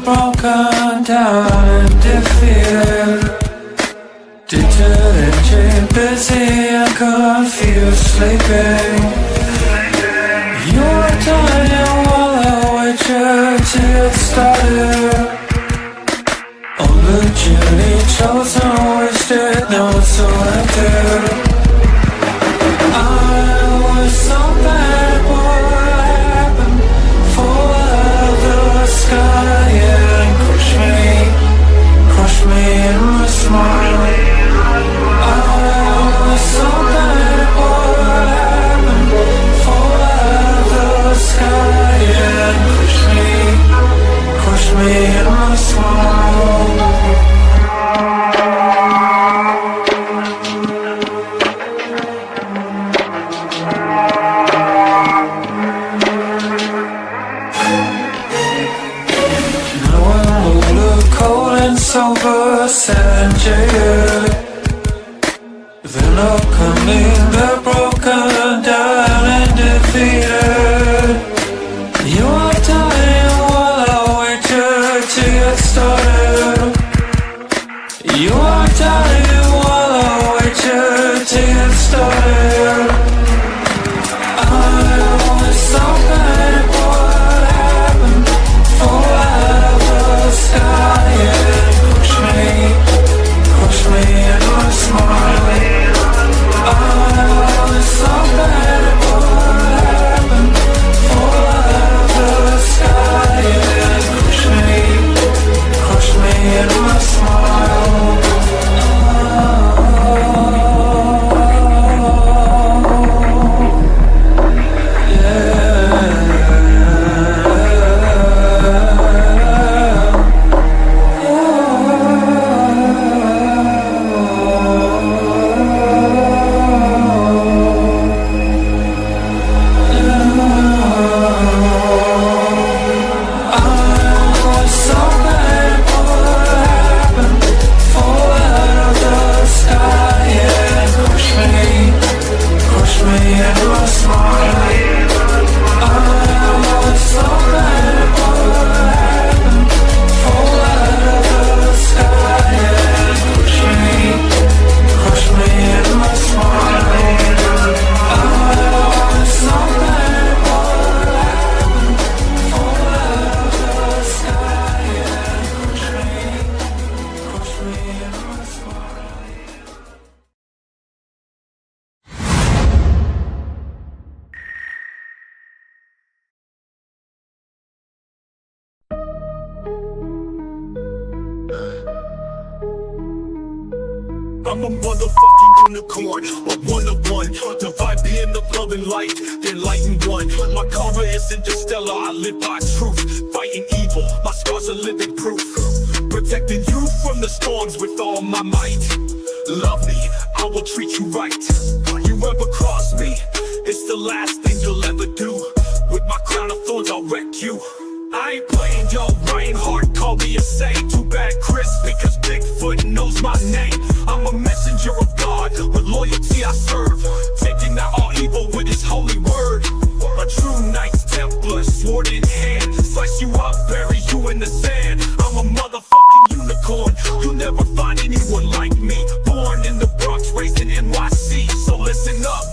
Broken down and defeated, determined, busy and confused, sleeping. You're dying while I wait till it started. On the journey chosen, wasted, no selected. I was so bad, what happened? Fall out of the sky and crush me in my smile. I was so bad, what happened? Fall out of the sky and crush me in my smile. Sober, sad and jaded. Then upcoming, they're broken down and defeated. You are dying while I wait to get started. You are dying while I wait to get started. I was so bad, what happened? Fall out of the sky, yeah. Push me in my smile. I was so bad, what happened? Fall out of the sky and crush me in my smile. I'm a motherfucking unicorn, a one of one. Divide being the love and light, then light and one. My karma is interstellar, I live by truth. Fighting evil, my scars are living proof. Protecting you from the storms with all my might. Love me, I will treat you right. You ever cross me, it's the last thing you'll ever do. With my crown of thorns, I'll wreck you. I ain't playing, yo, Ryan Hart, call me a saint. Too bad, Chris, because Bigfoot knows my name. I'm a messenger of God, with loyalty I serve. Taking out all evil with his holy word. A true Knights Templar, sword in hand. Slice you up, bury you in the sand. I'm a motherfucking unicorn, you'll never find anyone like me. Born in the Bronx, raised in NYC, so listen up,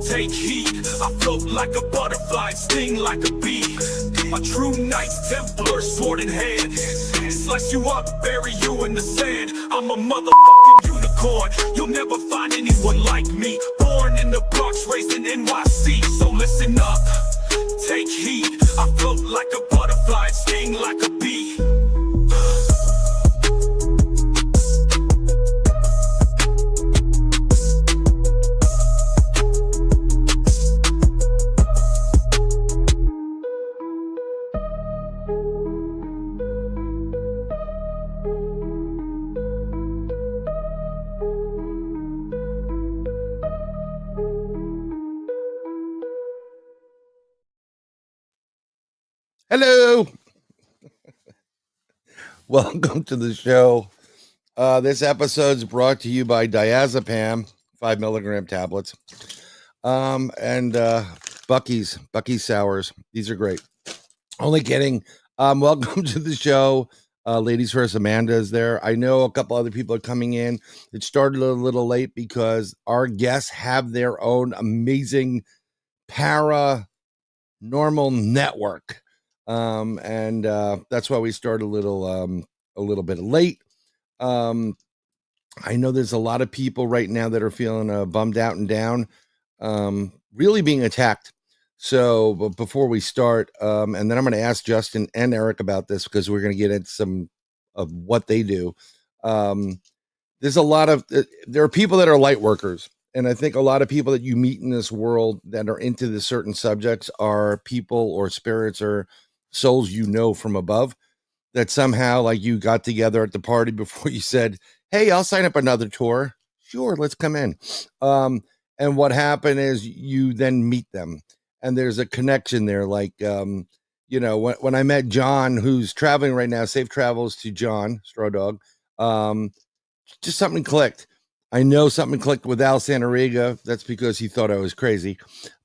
take heed. I float like a butterfly, sting like a bee. A true Knights Templar, sword in hand. Slice you up, bury you in the sand. I'm a motherfucking unicorn, you'll never find anyone like me. Born in the Bronx, raised in NYC, so listen up, take heed. I float like a butterfly, sting like a bee. Hello. Welcome to the show. This episode's brought to you by diazepam, 5 milligram tablets, and Bucky's Sours. These are great. Only kidding. Welcome to the show. Ladies first, Amanda is there. I know a couple other people are coming in. It started a little late because our guests have their own amazing paranormal network. And that's why we started a little bit late. I know there's a lot of people right now that are feeling bummed out and down, really being attacked. So but before we start, and then I'm going to ask Justin and Erik about this because we're going to get into some of what they do. There's a lot of, there are people that are light workers. And I think a lot of people that you meet in this world that are into the certain subjects are people or spirits or souls from above that somehow like you got together at the party before you said, hey, I'll sign up another tour. Sure, let's come in. And what happened is you then meet them and there's a connection there. Like, when I met John, who's traveling right now, safe travels to John, Straw Dog, just something clicked. I know something clicked with Al Santariga. That's because he thought I was crazy.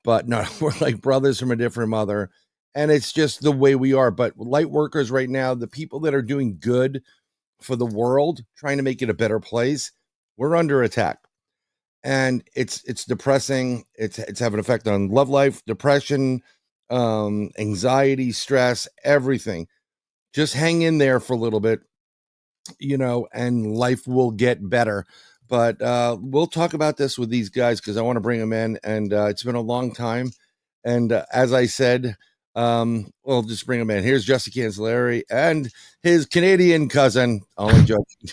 But no, we're like brothers from a different mother. And it's just the way we are. But light workers right now, the people that are doing good for the world, trying to make it a better place, we're under attack. And it's depressing. It's having an effect on love life, depression, anxiety, stress, everything. Just hang in there for a little bit, and life will get better. But we'll talk about this with these guys because I want to bring them in. And it's been a long time. And as I said, we'll just bring them in. Here's Justin Cancilliere and his Canadian cousin, only joking,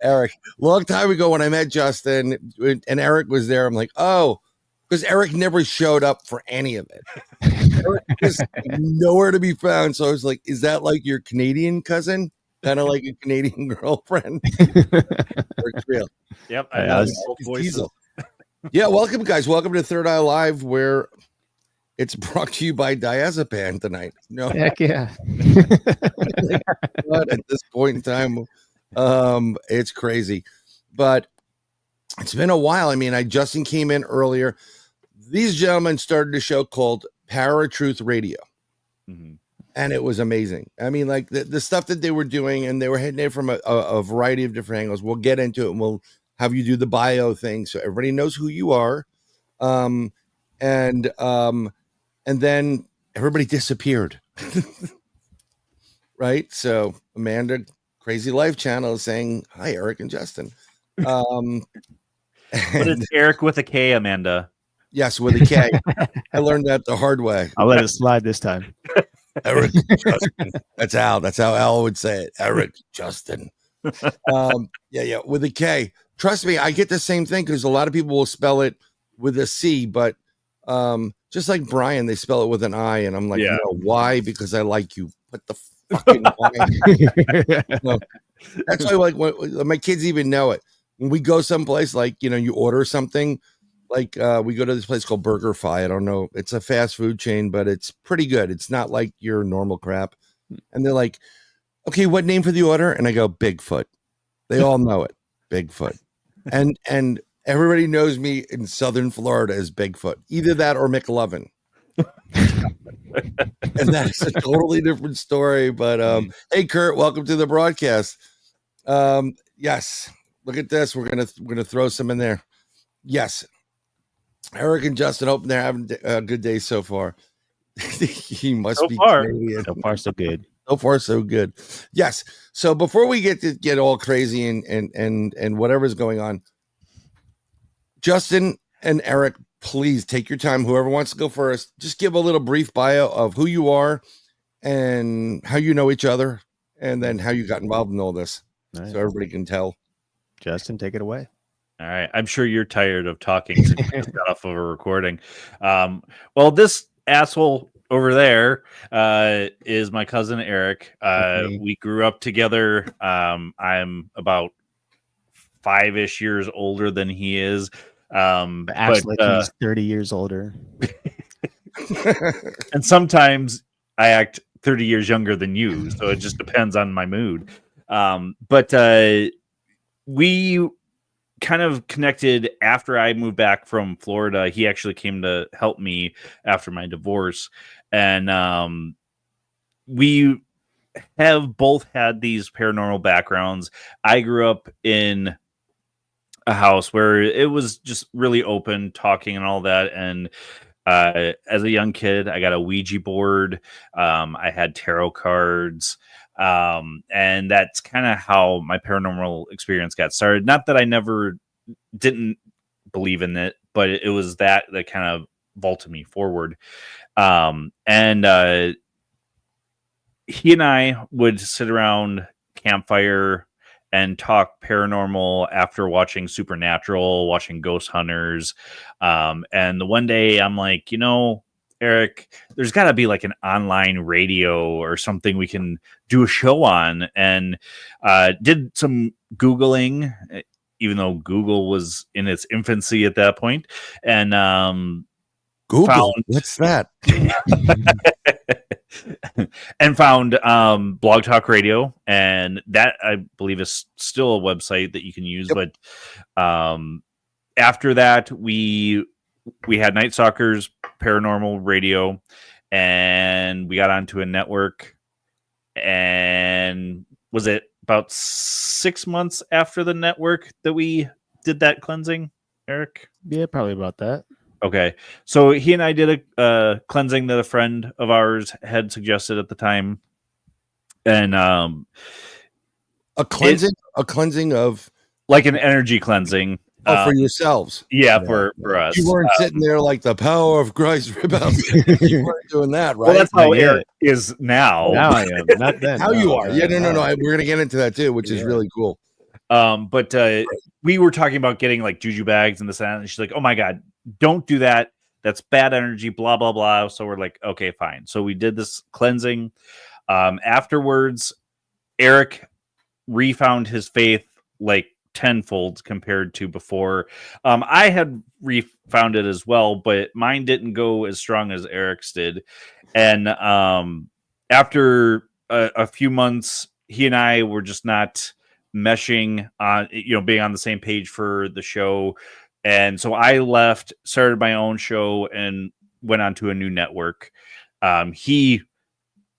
Erik. Long time ago when I met Justin and Erik was there, I'm like, oh, because Erik never showed up for any of it. Erik was nowhere to be found. So I was like, is that like your Canadian cousin? Kind of like a Canadian girlfriend. Erik's real. Yep. Yeah, welcome, guys. Welcome to Third Eye Live, where it's brought to you by diazepam tonight. No, heck yeah. But at this point in time, it's crazy. But it's been a while. I mean, Justin came in earlier. These gentlemen started a show called ParaTruth Radio. Mm-hmm. And it was amazing. I mean, like the stuff that they were doing, and they were hitting it from a variety of different angles. We'll get into it, and we'll have you do the bio thing so everybody knows who you are. And then everybody disappeared. Right? So Amanda, Crazy Life Channel, is saying, hi, Erik and Justin. But it's Erik with a K, Amanda. Yes, with a K. I learned that the hard way. I'll let it slide this time. Erik, Justin. That's how Al would say it. Erik, Justin. Yeah, with a K. Trust me, I get the same thing because a lot of people will spell it with a C, but just like Bryan, they spell it with an I, and I'm like, no, why? Because I like you. What the fucking why? No. That's why, like, when my kids even know it. When we go someplace, like, you order something, like we go to this place called BurgerFi. I don't know. It's a fast food chain, but it's pretty good. It's not like your normal crap. And they're like, okay, what name for the order? And I go, Bigfoot. They all know it. Bigfoot. And everybody knows me in Southern Florida as Bigfoot. Either that or McLovin. And that's a totally different story. But hey, Kurt, welcome to the broadcast. Yes. Look at this. We're gonna throw some in there. Yes. Erik and Justin, hope they're having a good day so far. He must so be far. Canadian. So far, so good. So far, so good. Yes. So before we get all crazy and whatever's going on, Justin and Erik, please take your time. Whoever wants to go first, just give a little brief bio of who you are and how you know each other, and then how you got involved in all this, so everybody can tell. Justin, take it away. All right. I'm sure you're tired of talking since you just got off of a recording. Well, this asshole over there is my cousin Erik. We grew up together. I'm about 5-ish years older than he is. Actually, he's 30 years older. And sometimes I act 30 years younger than you, so it just depends on my mood. But we kind of connected after I moved back from Florida. He actually came to help me after my divorce, and we have both had these paranormal backgrounds. I grew up in a house where it was just really open, talking and all that, and as a young kid, I got a Ouija board. I had tarot cards. And that's kind of how my paranormal experience got started. Not that I never didn't believe in it, but it was that kind of vaulted me forward. And he and I would sit around campfire and talk paranormal after watching Supernatural, watching Ghost Hunters. And the one day I'm like, Erik, there's got to be like an online radio or something we can do a show on. And did some Googling, even though Google was in its infancy at that point. And Google, what's that? And found Blog Talk Radio, and that I believe is still a website that you can use. Yep. But after that, we had Nightstalkers Paranormal Radio, and we got onto a network. And was it about 6 months after the network that we did that cleansing, Erik? Yeah, probably about that. Okay, so he and I did a cleansing that a friend of ours had suggested at the time, and a cleansing of like an energy cleansing. For yourselves, yeah, for us. You weren't sitting there like the power of Christ. You weren't doing that, right? Well, that's how Erik is now. Now I am, not then. How you are? Yeah, no. We're gonna get into that too, which is really cool. But we were talking about getting like juju bags and this and that, and she's like, "Oh my god, don't do that. That's bad energy." Blah blah blah. So we're like, "Okay, fine." So we did this cleansing. Afterwards, Erik refound his faith like tenfold compared to before. I had refound it as well, but mine didn't go as strong as Erik's did. And after a few months, he and I were just not meshing on, being on the same page for the show. And so I left, started my own show, and went on to a new network. He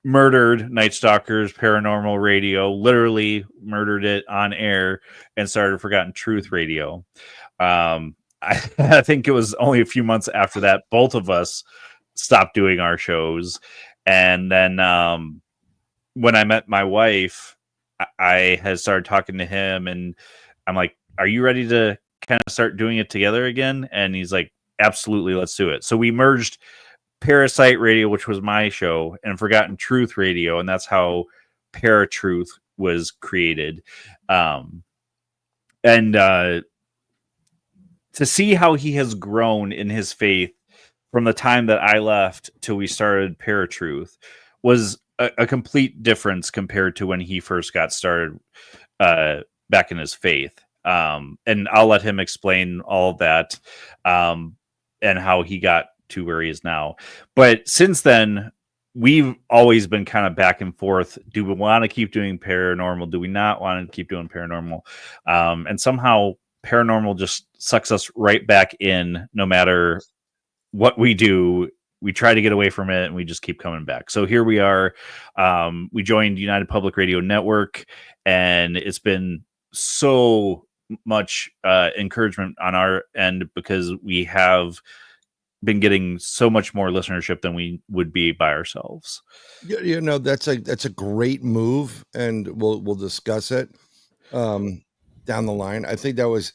murdered Nightstalkers Paranormal Radio, literally murdered it on air, and started Forgotten Truth Radio. I think it was only a few months after that, both of us stopped doing our shows. And then when I met my wife, I had started talking to him, and I'm like, "Are you ready to kind of start doing it together again?" And he's like, "Absolutely, let's do it." So we merged Parasight Radio, which was my show, and Forgotten Truth Radio, and that's how ParaTruth was created. And to see how he has grown in his faith from the time that I left till we started ParaTruth was a complete difference compared to when he first got started back in his faith. And I'll let him explain all of that and how he got to where he is now. But since then, we've always been kind of back and forth. Do we want to keep doing paranormal? Do we not want to keep doing paranormal? And somehow paranormal just sucks us right back in. No matter what we do, we try to get away from it, and we just keep coming back. So here we are. We joined United Public Radio Network, and it's been so much encouragement on our end, because we have been getting so much more listenership than we would be by ourselves. That's a great move, and we'll discuss it down the line. I think that was,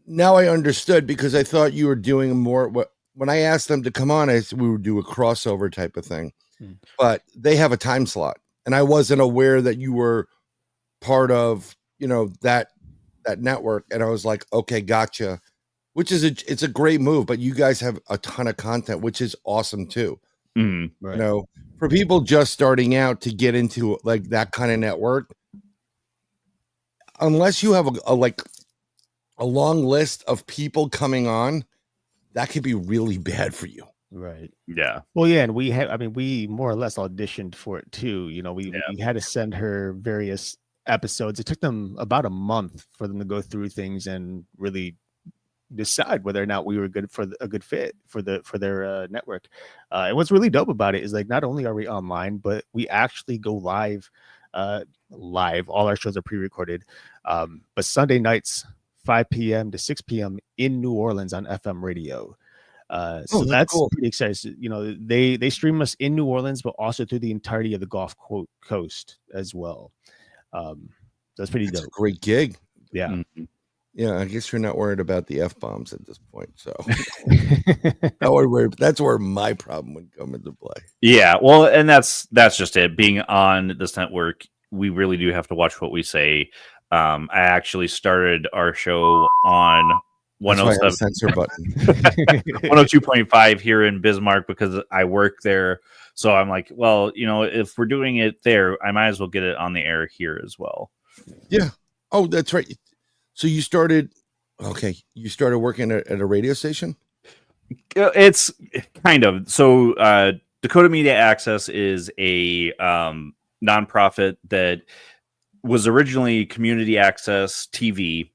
now I understood, because I thought you were doing more. When I asked them to come on, I said we would do a crossover type of thing, but they have a time slot, and I wasn't aware that you were part of that network. And I was like, okay, gotcha. Which is it's a great move, but you guys have a ton of content, which is awesome too. Right. For people just starting out to get into like that kind of network, unless you have a long list of people coming on, that could be really bad for you. Right. Yeah. Well, yeah, and we more or less auditioned for it too. We had to send her various episodes. It took them about a month for them to go through things and really decide whether or not we were a good fit for their network. And what's really dope about it is like not only are we online, but we actually go live. Live. All our shows are pre-recorded, but Sunday nights, 5 p.m. to 6 p.m. in New Orleans on FM radio. So that's cool. pretty exciting. They stream us in New Orleans, but also through the entirety of the Gulf Coast as well. That's pretty dope. A great gig. Yeah. Mm-hmm. Yeah, I guess you're not worried about the F-bombs at this point. So that's where my problem would come into play. Yeah, well, and that's just it. Being on this network, we really do have to watch what we say. I actually started our show on 107 censor button 102.5 here in Bismarck because I work there. So I'm like, well, if we're doing it there, I might as well get it on the air here as well. Yeah. Oh, that's right. So you started working at a radio station? It's kind of. So Dakota Media Access is a nonprofit that was originally Community Access TV.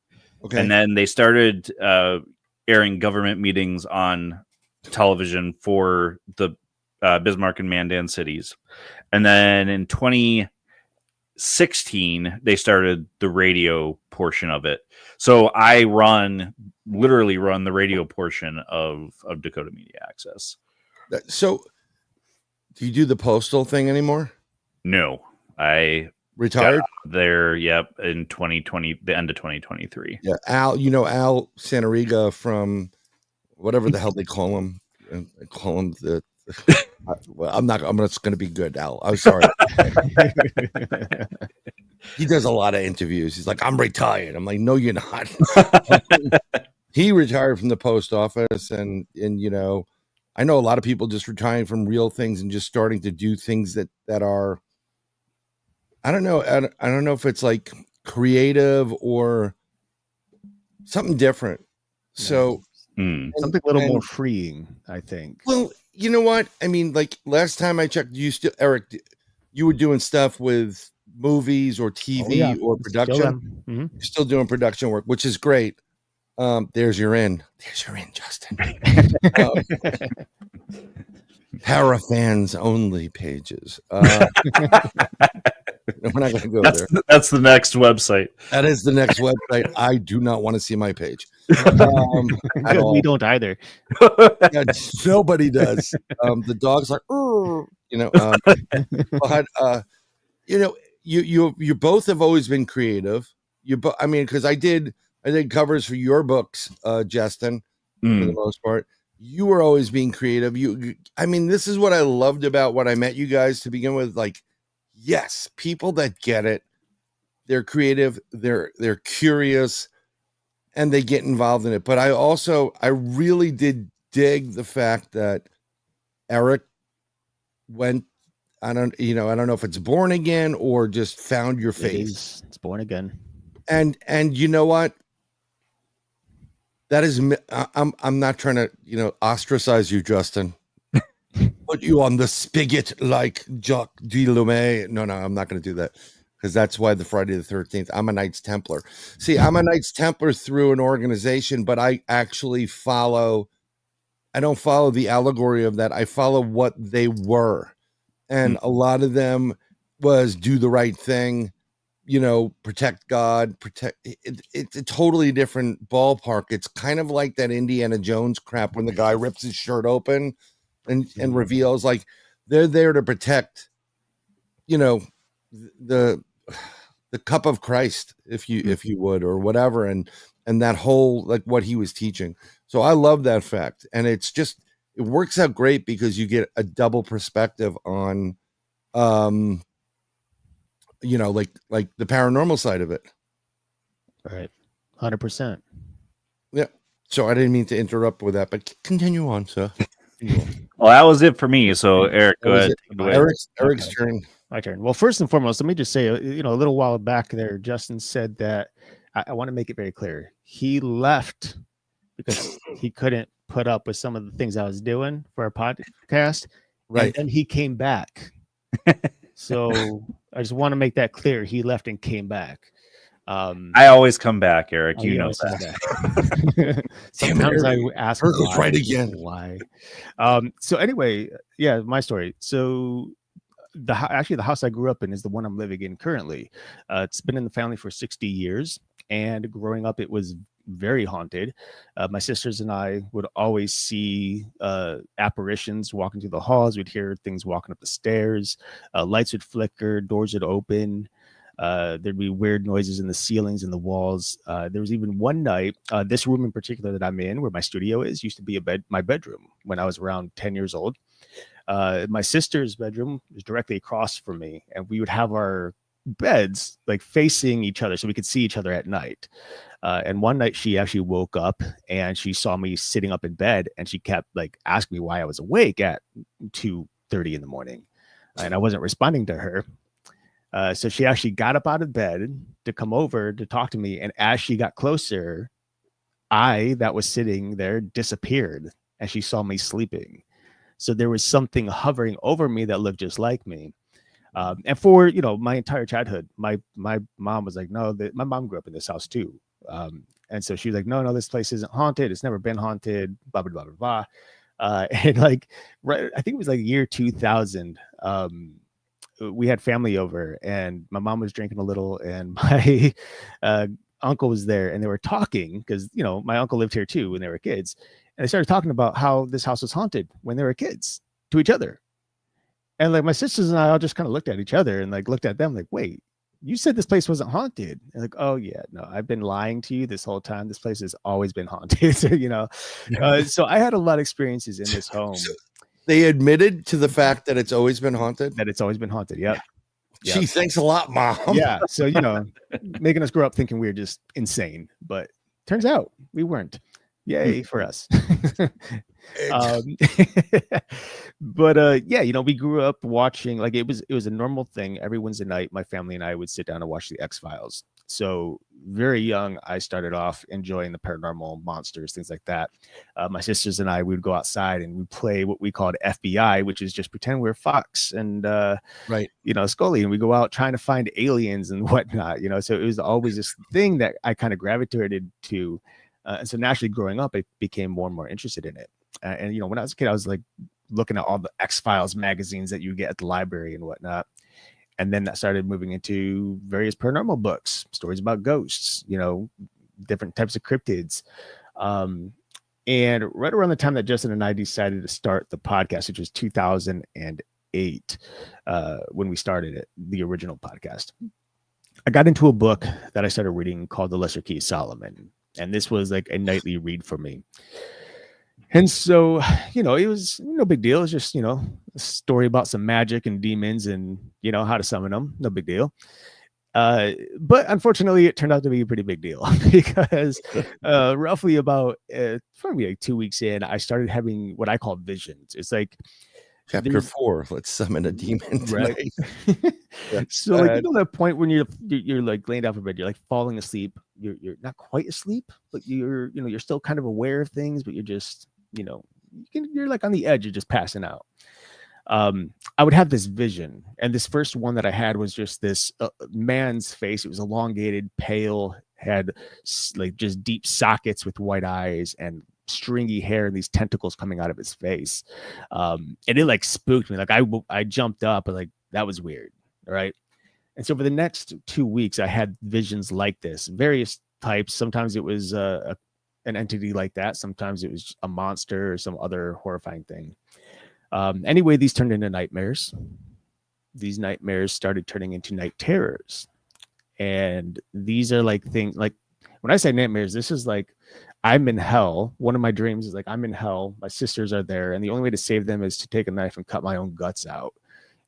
Okay. And then they started airing government meetings on television for the Bismarck and Mandan cities. And then in 2016, they started the radio portion of it. So I literally run the radio portion of Dakota Media Access. So do you do the postal thing anymore? No, I retired there. Yep. In 2020, the end of 2023. Yeah. Al Santariga from whatever the hell they call him. They call him well, I'm just going to be good, Al. I'm sorry. He does a lot of interviews. He's like, I'm retired. I'm like, no, you're not. He retired from the post office. And I know a lot of people just retiring from real things and just starting to do things that are, I don't know. I don't know if it's like creative or something different. So something a little more freeing, I think. Well, you know what? I mean, like last time I checked, Erik, you were doing stuff with movies or TV or production. You're still doing production work, which is great. There's your in, Justin. Para fans only pages. We're not going to go there. That's the next website. That is the next website. I do not want to see my page. We don't either. Yeah, nobody does. The dog's like, but you both have always been creative. Because I did covers for your books, Justin, for the most part. You were always being creative. This is what I loved about when I met you guys to begin with. Like, yes, people that get it, they're creative, they're curious, and they get involved in it. But I really did dig the fact that Erik went, I don't know if it's born again or just found your faith. It's born again. And you know what? That is, I'm not trying to, ostracize you, Justin. Put you on the spigot like Jacques Delume. No, I'm not going to do that because that's why the Friday the 13th. I'm a Knights Templar. See, I'm a Knights Templar through an organization, but I actually I don't follow the allegory of that. I follow what they were. And a lot of them was do the right thing, protect God, it's a totally different ballpark. It's kind of like that Indiana Jones crap when the guy rips his shirt open and reveals, like, they're there to protect, the cup of Christ, if you would, or whatever. And that whole, like, what he was teaching. So I love that fact. And it works out great because you get a double perspective on, like the paranormal side of it. Right. 100%. Yeah. So I didn't mean to interrupt with that, but continue on, sir. Well, that was it for me. So Erik, go ahead. Erik's turn. My turn. Well, first and foremost, let me just say, a little while back there, Justin said that I want to make it very clear. He left because he couldn't put up with some of the things I was doing for our podcast. Right. And then he came back. So I just want to make that clear. He left and came back. I always come back, Erik. You know that. Sometimes I ask Virgo's right again. Why? So anyway, yeah, my story. So the house I grew up in is the one I'm living in currently. It's been in the family for 60 years, and growing up, it was very haunted. My sisters and I would always see apparitions walking through the halls. We'd hear things walking up the stairs. Lights would flicker, doors would open. There'd be weird noises in the ceilings and the walls. There was even one night, this room in particular that I'm in, where my studio is, used to be my bedroom when I was around 10 years old. My sister's bedroom was directly across from me, and we would have our beds like facing each other so we could see each other at night. And one night she actually woke up and she saw me sitting up in bed, and she kept like asking me why I was awake at 2:30 in the morning, and I wasn't responding to her. So she actually got up out of bed to come over to talk to me, and as she got closer, that was sitting there disappeared, and she saw me sleeping. So there was something hovering over me that looked just like me. And for, my entire childhood, my mom was like, no, my mom grew up in this house too. And so she was like, no, this place isn't haunted. It's never been haunted, blah, blah, blah, blah, blah. And like, right, I think it was like year 2000. We had family over, and my mom was drinking a little, and my uncle was there, and they were talking because, my uncle lived here too when they were kids. And they started talking about how this house was haunted when they were kids to each other. And like my sisters and I all just kind of looked at each other and like looked at them like, wait, you said this place wasn't haunted. And like, oh yeah, no, I've been lying to you this whole time. This place has always been haunted. So I had a lot of experiences in this home. They admitted to the fact that it's always been haunted? That it's always been haunted. Yep. Gee, thanks a lot, Mom. Yeah. So, making us grow up thinking we were just insane, but turns out we weren't. Yay for us. But we grew up watching, like it was a normal thing. Every Wednesday night, my family and I would sit down and watch the X-Files. So very young, I started off enjoying the paranormal, monsters, things like that. My sisters and I would go outside and we'd play what we called FBI, which is just pretend we're Fox and Scully, and we go out trying to find aliens and whatnot. So it was always this thing that I kind of gravitated to. And so naturally growing up, I became more and more interested in it. And when I was a kid, I was like looking at all the X-Files magazines that you get at the library and whatnot. And then that started moving into various paranormal books, stories about ghosts, different types of cryptids. And right around the time that Justin and I decided to start the podcast, which was 2008, when we started it, the original podcast, I got into a book that I started reading called The Lesser Key of Solomon. And this was like a nightly read for me. And so, it was no big deal. It's just, a story about some magic and demons and, how to summon them. No big deal. But unfortunately, it turned out to be a pretty big deal because roughly about probably like 2 weeks in, I started having what I call visions. It's like Chapter 4, let's summon a demon tonight. Right. So like that point when you're like laying down for bed, you're like falling asleep. You're not quite asleep, but you're still kind of aware of things, but you're just you're like on the edge. You're just passing out. I would have this vision, and this first one that I had was just this man's face. It was elongated, pale, had like just deep sockets with white eyes and stringy hair and these tentacles coming out of his face. And it like spooked me. Like I jumped up and like that was weird. All right. And so for the next 2 weeks, I had visions like this, various types. Sometimes it was an entity like that. Sometimes it was a monster or some other horrifying thing. Anyway, these turned into nightmares. These nightmares started turning into night terrors. And these are like things like when I say nightmares, this is like I'm in hell. One of my dreams is like I'm in hell. My sisters are there. And the only way to save them is to take a knife and cut my own guts out.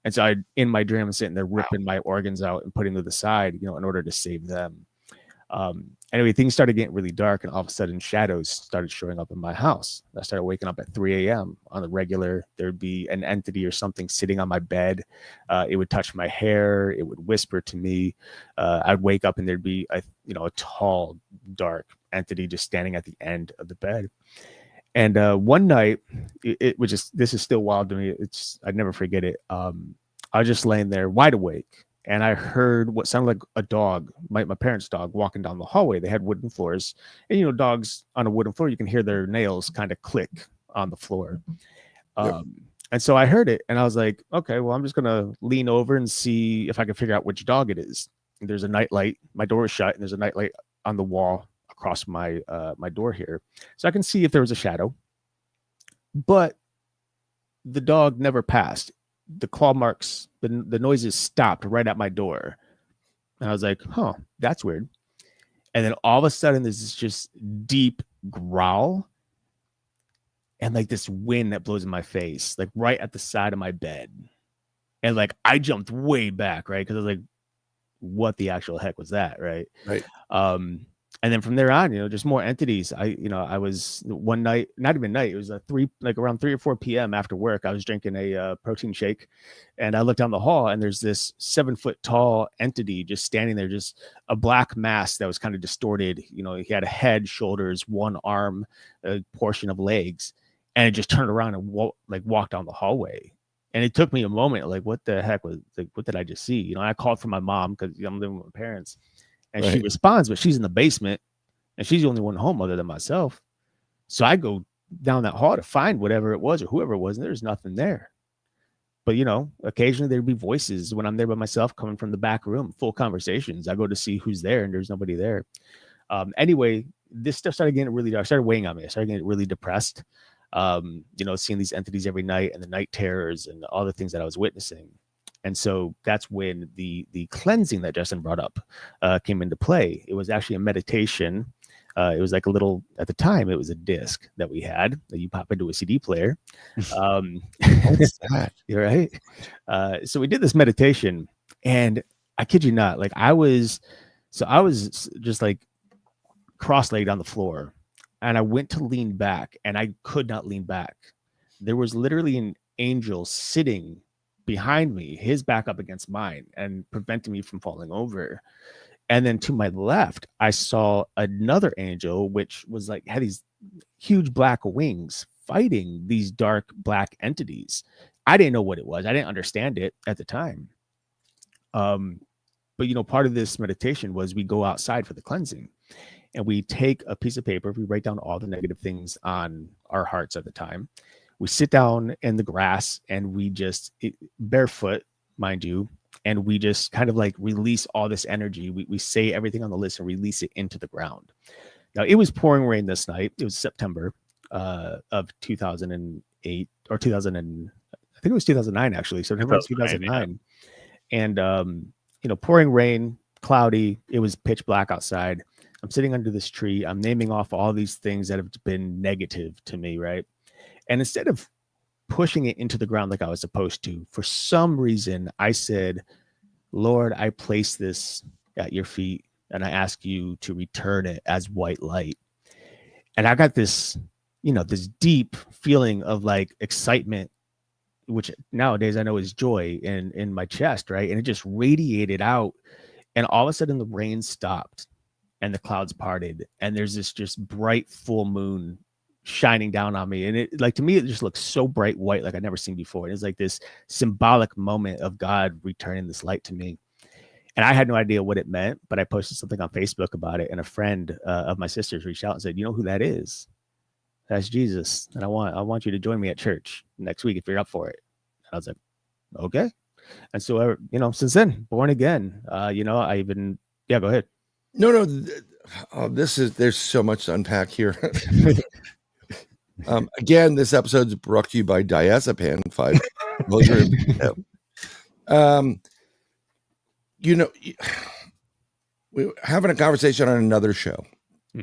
And so in my dream, I'm sitting there ripping my organs out and putting them to the side, in order to save them. Anyway, things started getting really dark, and all of a sudden shadows started showing up in my house. I started waking up at 3 a.m. on the regular. There'd be an entity or something sitting on my bed. It would touch my hair. It would whisper to me. I'd wake up and there'd be a tall, dark entity just standing at the end of the bed. And one night, this is still wild to me. I'd never forget it. I was just laying there wide awake, and I heard what sounded like a dog, my parents' dog, walking down the hallway. They had wooden floors, and dogs on a wooden floor, you can hear their nails kind of click on the floor. And so I heard it, and I was like, okay, well, I'm just gonna lean over and see if I can figure out which dog it is. And there's a nightlight. My door is shut, and there's a nightlight on the wall across my my door here, so I can see if there was a shadow. But the dog never passed. The claw marks, the noises stopped right at my door, and I was like, "Huh, that's weird." And then all of a sudden, there's this just deep growl, and like this wind that blows in my face, like right at the side of my bed, and like I jumped way back, right? Because I was like, "What the actual heck was that?" Right? Right. And then from there on, just more entities. I was one night, not even night, it was around 3 or 4 p.m. after work. I was drinking a protein shake, and I looked down the hall, and there's this 7-foot tall entity just standing there, just a black mask that was kind of distorted. He had a head, shoulders, one arm, a portion of legs, and it just turned around and walked down the hallway. And it took me a moment, like, what the heck what did I just see? I called for my mom because I'm living with my parents. And She responds, but she's in the basement, and she's the only one home other than myself. So I go down that hall to find whatever it was or whoever it was, and there's nothing there. But, occasionally there'd be voices when I'm there by myself coming from the back room, full conversations. I go to see who's there, and there's nobody there. Anyway, this stuff started getting really dark, started weighing on me. I started getting really depressed, seeing these entities every night and the night terrors and all the things that I was witnessing. And so that's when the cleansing that Justin brought up came into play. It was actually a meditation. It was like at the time, it was a disc that we had that you pop into a CD player. What's that? You're right. So we did this meditation, and I kid you not, like I was just like cross-legged on the floor, and I went to lean back, and I could not lean back. There was literally an angel sitting behind me, his back up against mine, and preventing me from falling over. And then to my left, I saw another angel, which was had these huge black wings fighting these dark black entities. I didn't know what it was. I didn't understand it at the time. But part of this meditation was we go outside for the cleansing, and we take a piece of paper. We write down all the negative things on our hearts at the time. We sit down in the grass, and we just barefoot, mind you, and we just kind of release all this energy. We say everything on the list and release it into the ground. Now, it was pouring rain this night. It was September of 2008 or 2000. I think it was 2009, actually. September 2009. Yeah. And, pouring rain, cloudy. It was pitch black outside. I'm sitting under this tree. I'm naming off all these things that have been negative to me, right? And instead of pushing it into the ground like I was supposed to, for some reason, I said, Lord, I place this at your feet, and I ask you to return it as white light. And I got this, this deep feeling of excitement, which nowadays I know is joy in my chest, right? And it just radiated out. And all of a sudden the rain stopped and the clouds parted. And there's this just bright full moon shining down on me, and it to me it just looks so bright white, like I'd never seen before. It's like this symbolic moment of God returning this light to me, and I had no idea what it meant. But I posted something on Facebook about it, and a friend of my sister's reached out and said, "You know who that is? That's Jesus, and I want you to join me at church next week if you're up for it." And I was like, "Okay." And so since then, born again. I even go ahead. No. There's so much to unpack here. Again, this episode is brought to you by Diazepam 5 milligrams. We're having a conversation on another show,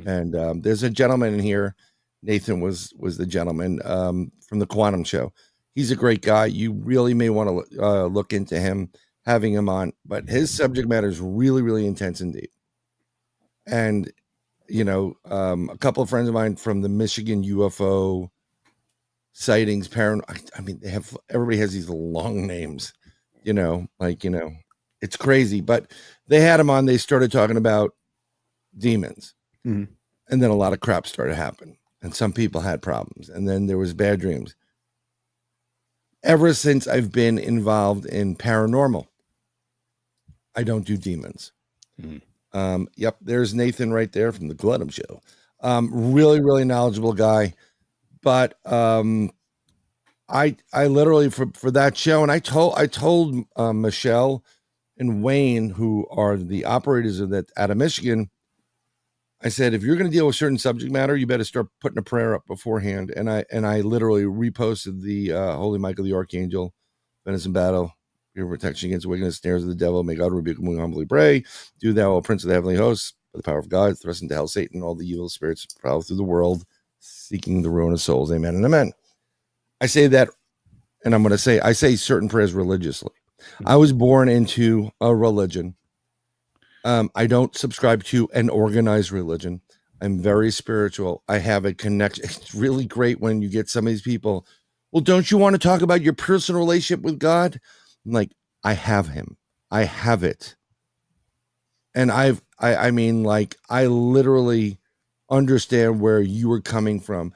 and there's a gentleman in here. Nathan was the gentleman from the Quantum Show. He's a great guy. You really may want to look into him, having him on. But his subject matter is really, really intense and deep. And a couple of friends of mine from the Michigan UFO sightings, everybody has these long names, it's crazy, but they had him on. They started talking about demons, and then a lot of crap started happening. and some people had problems, and then there was bad dreams. Ever since I've been involved in paranormal, I don't do demons. Yep, there's Nathan right there from the Glutton Show. Really, really knowledgeable guy. But I literally for that show, and I told Michelle and Wayne, who are the operators of that out of Michigan, I said, if you're going to deal with certain subject matter, you better start putting a prayer up beforehand. And I literally reposted the Holy Michael the Archangel, venison battle, your protection against the wickedness, snares of the devil. May God rebuke whom we humbly pray. Do thou, O Prince of the heavenly hosts, by the power of God, thrust into hell Satan and all the evil spirits prowl through the world, seeking the ruin of souls. Amen and amen. I say that, and I'm going to say, I say certain prayers religiously. I was born into a religion. I don't subscribe to an organized religion. I'm very spiritual. I have a connection. It's really great when you get some of these people. Well, don't you want to talk about your personal relationship with God? I'm like, I have him. I have it. And I mean, like, I literally understand where you were coming from.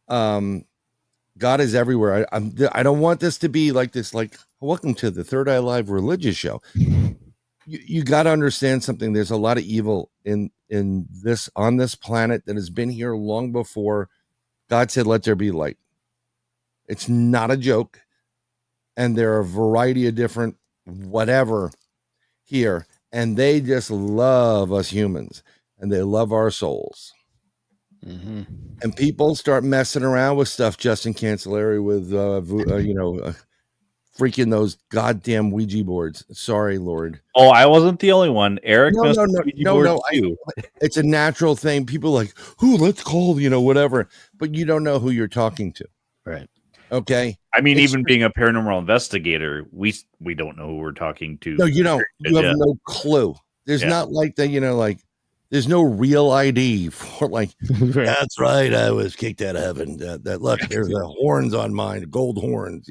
God is everywhere. I don't want this to be like this, like, welcome to the Third Eye Live religious show. You got to understand something. There's a lot of evil in this, on this planet, that has been here long before God said, let there be light. It's not a joke. And there are a variety of different whatever here. And they just love us humans, and they love our souls. Mm-hmm. And people start messing around with stuff, Justin Cancilliere, with, freaking those goddamn Ouija boards. Sorry, Lord. Oh, I wasn't the only one. Eric No. It's a natural thing. People are like, "Who? Let's call, whatever." But you don't know who you're talking to, right? Okay. I mean, even being a paranormal investigator, we don't know who we're talking to. No, you don't. You have no clue. There's not like that. There's no real ID for like. Right. That's right. I was kicked out of heaven. That look, there's horns on mine, gold horns.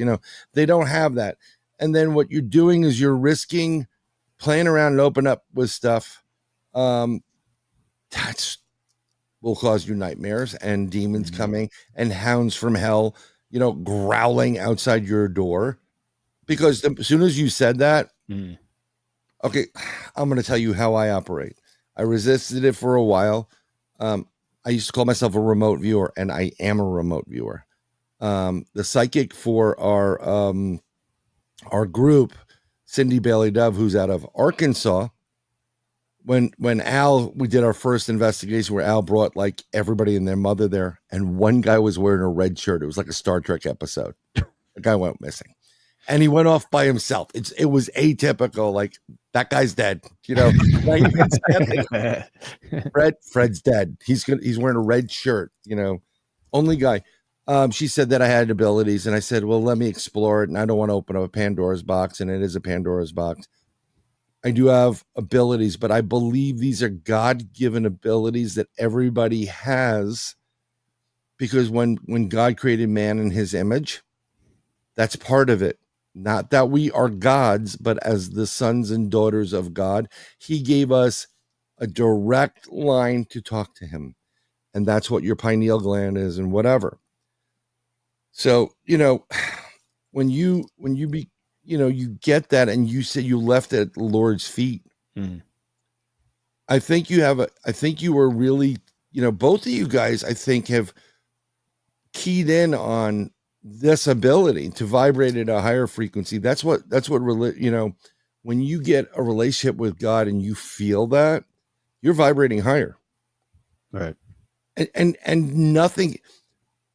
They don't have that. And then what you're doing is you're risking playing around and open up with stuff. That's will cause you nightmares and demons coming and hounds from hell, growling outside your door. Because as soon as you said that, okay, I'm going to tell you how I operate. I resisted it for a while. I used to call myself a remote viewer, and I am a remote viewer. The psychic for our group, Cindy Bailey Dove, who's out of Arkansas, when we did our first investigation where Al brought like everybody and their mother there, and one guy was wearing a red shirt. It was like a Star Trek episode. The guy went missing. And he went off by himself. It was atypical. Like, that guy's dead. Fred's dead. He's wearing a red shirt. Only guy. She said that I had abilities, and I said, well, let me explore it. And I don't want to open up a Pandora's box, and it is a Pandora's box. I do have abilities, but I believe these are God-given abilities that everybody has, because when God created man in his image, that's part of it. Not that we are gods, but as the sons and daughters of God, he gave us a direct line to talk to him. And that's what your pineal gland is and whatever. So, when you get that, and you say you left it at the Lord's feet. I think you were really, both of you guys, I think, have keyed in on this ability to vibrate at a higher frequency. That's what when you get a relationship with God and you feel that, you're vibrating higher. Right. And nothing,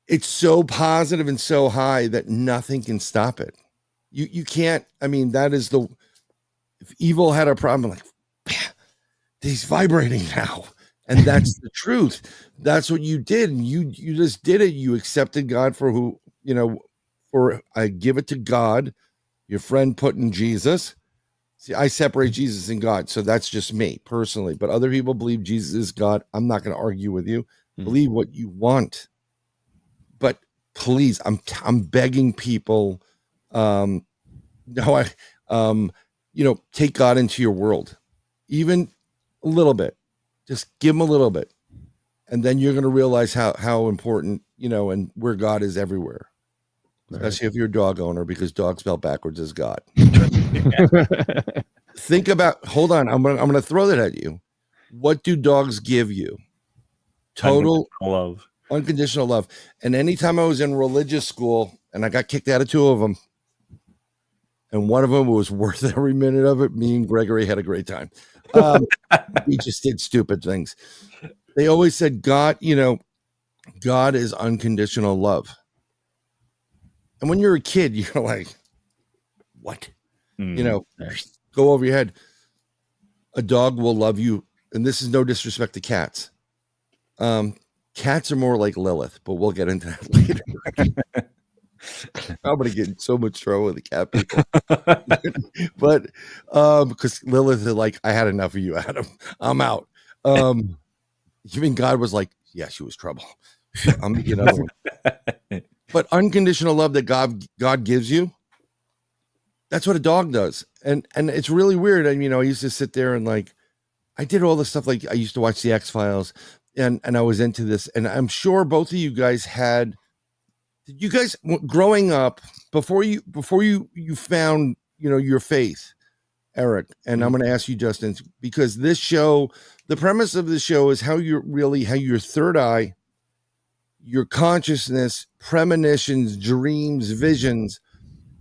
it's so positive and so high that nothing can stop it. You can't, that is if evil had a problem, like, he's vibrating now. And that's the truth. That's what you did. And you just did it. You accepted God for who, I give it to God. Your friend put in Jesus. See, I separate Jesus and God. So that's just me personally. But other people believe Jesus is God. I'm not going to argue with you. Believe what you want. But please, I'm begging people, take God into your world. Even a little bit. Just give him a little bit. And then you're going to realize how important, and where God is everywhere, especially if you're a dog owner, because dog spelled backwards is God. Think about, hold on, I'm going to throw that at you. What do dogs give you? Total unconditional love. And anytime I was in religious school, and I got kicked out of 2 of them, and one of them was worth every minute of it, me and Gregory had a great time. We just did stupid things. They always said, God is unconditional love. And when you're a kid, you're like, what? Go over your head. A dog will love you. And this is no disrespect to cats. Cats are more like Lilith, but we'll get into that later. I'm going to get in so much trouble with the cat people. But because Lilith is like, I had enough of you, Adam. I'm out. You mean God was like, yeah, she was trouble. I'm the other one. But unconditional love that God gives you, that's what a dog does. And it's really weird. I used to sit there and like, I did all this stuff. Like I used to watch the X-Files and I was into this. And I'm sure both of you guys did you guys growing up before you found, your faith, Erik, and I'm going to ask you, Justin, because this show, the premise of the show is how your third eye, your consciousness, premonitions, dreams, visions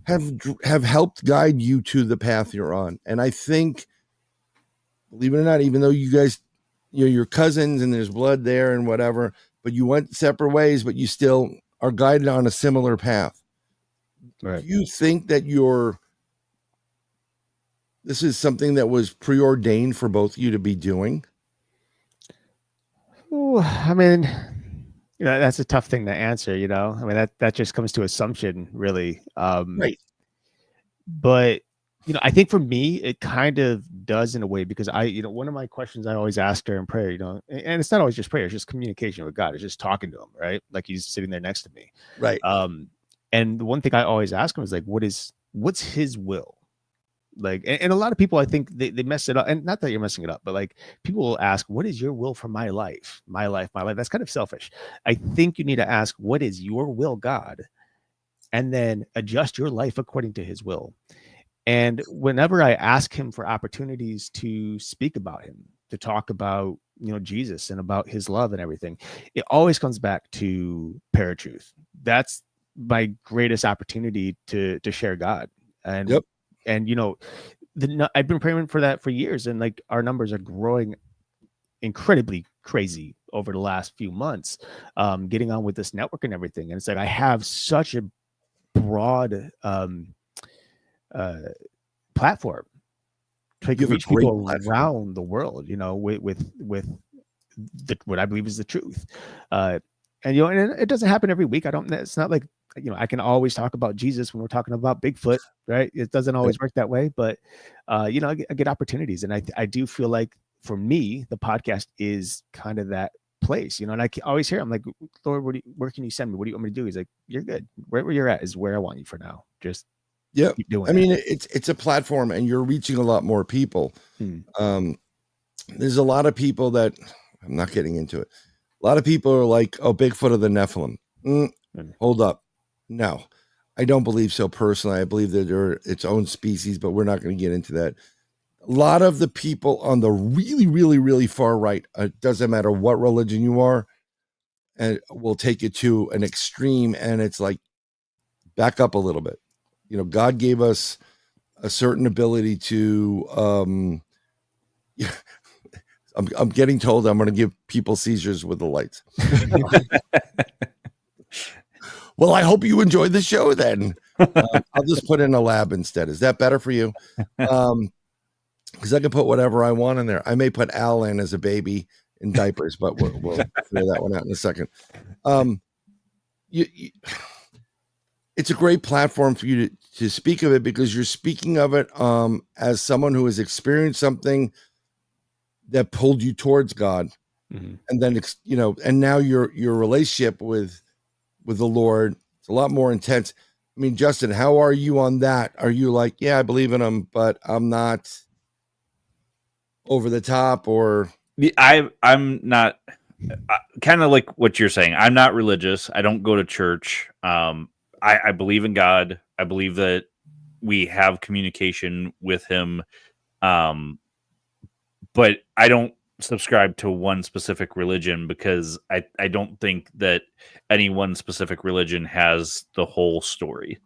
have helped guide you to the path you're on. And I think, believe it or not, even though you guys, you're cousins and there's blood there and whatever, but you went separate ways, but you still are guided on a similar path. Right. Do you think that this is something that was preordained for both of you to be doing? Ooh, I mean, that's a tough thing to answer, I mean, that just comes to assumption, really. Right. But, I think for me, it kind of does in a way, because one of my questions I always ask during prayer, and it's not always just prayer, it's just communication with God. It's just talking to him, right? Like he's sitting there next to me. Right. And the one thing I always ask him is like, what's his will? Like, and a lot of people, I think they mess it up, and not that you're messing it up, but like people will ask, what is your will for my life? My life. That's kind of selfish. I think you need to ask, what is your will, God? And then adjust your life according to his will. And whenever I ask him for opportunities to speak about him, to talk about, Jesus and about his love and everything, it always comes back to ParaTruth. That's my greatest opportunity to share God. And, yep. And, I've been praying for that for years, and like our numbers are growing incredibly crazy over the last few months, getting on with this network and everything. And it's like, I have such a broad, platform to reach people around the world, with what I believe is the truth. And it doesn't happen every week. It's not like, I can always talk about Jesus when we're talking about Bigfoot, right? It doesn't always work that way, but I get opportunities. And I do feel like for me, the podcast is kind of that place, and I always hear, I'm like, Lord, where can you send me? What do you want me to do? He's like, you're good. Where you're at is where I want you for now. Just keep doing it. It's a platform, and you're reaching a lot more people. There's a lot of people that I'm not getting into it. A lot of people are like, oh, Bigfoot of the Nephilim. Hold up. No, I don't believe so personally. I believe that they're its own species, but we're not going to get into that. A lot of the people on the really, really, really far right, it doesn't matter what religion you are, and will take it to an extreme. And it's like, back up a little bit. God gave us a certain ability to, I'm getting told I'm going to give people seizures with the lights. Well, I hope you enjoyed the show then. I'll just put in a lab instead. Is that better for you? Because I can put whatever I want in there. I may put Al in as a baby in diapers, but we'll figure that one out in a second. It's a great platform for you to speak of it, because you're speaking of it as someone who has experienced something that pulled you towards God. Mm-hmm. And then, and now your relationship with the Lord, it's a lot more intense. I mean, Justin, how are you on that? Are you like, yeah, I believe in him, but I'm not over the top? Or I'm not kind of like what you're saying. I'm not religious. I don't go to church. I believe in God. I believe that we have communication with him. But I don't subscribe to one specific religion because I don't think that any one specific religion has the whole story.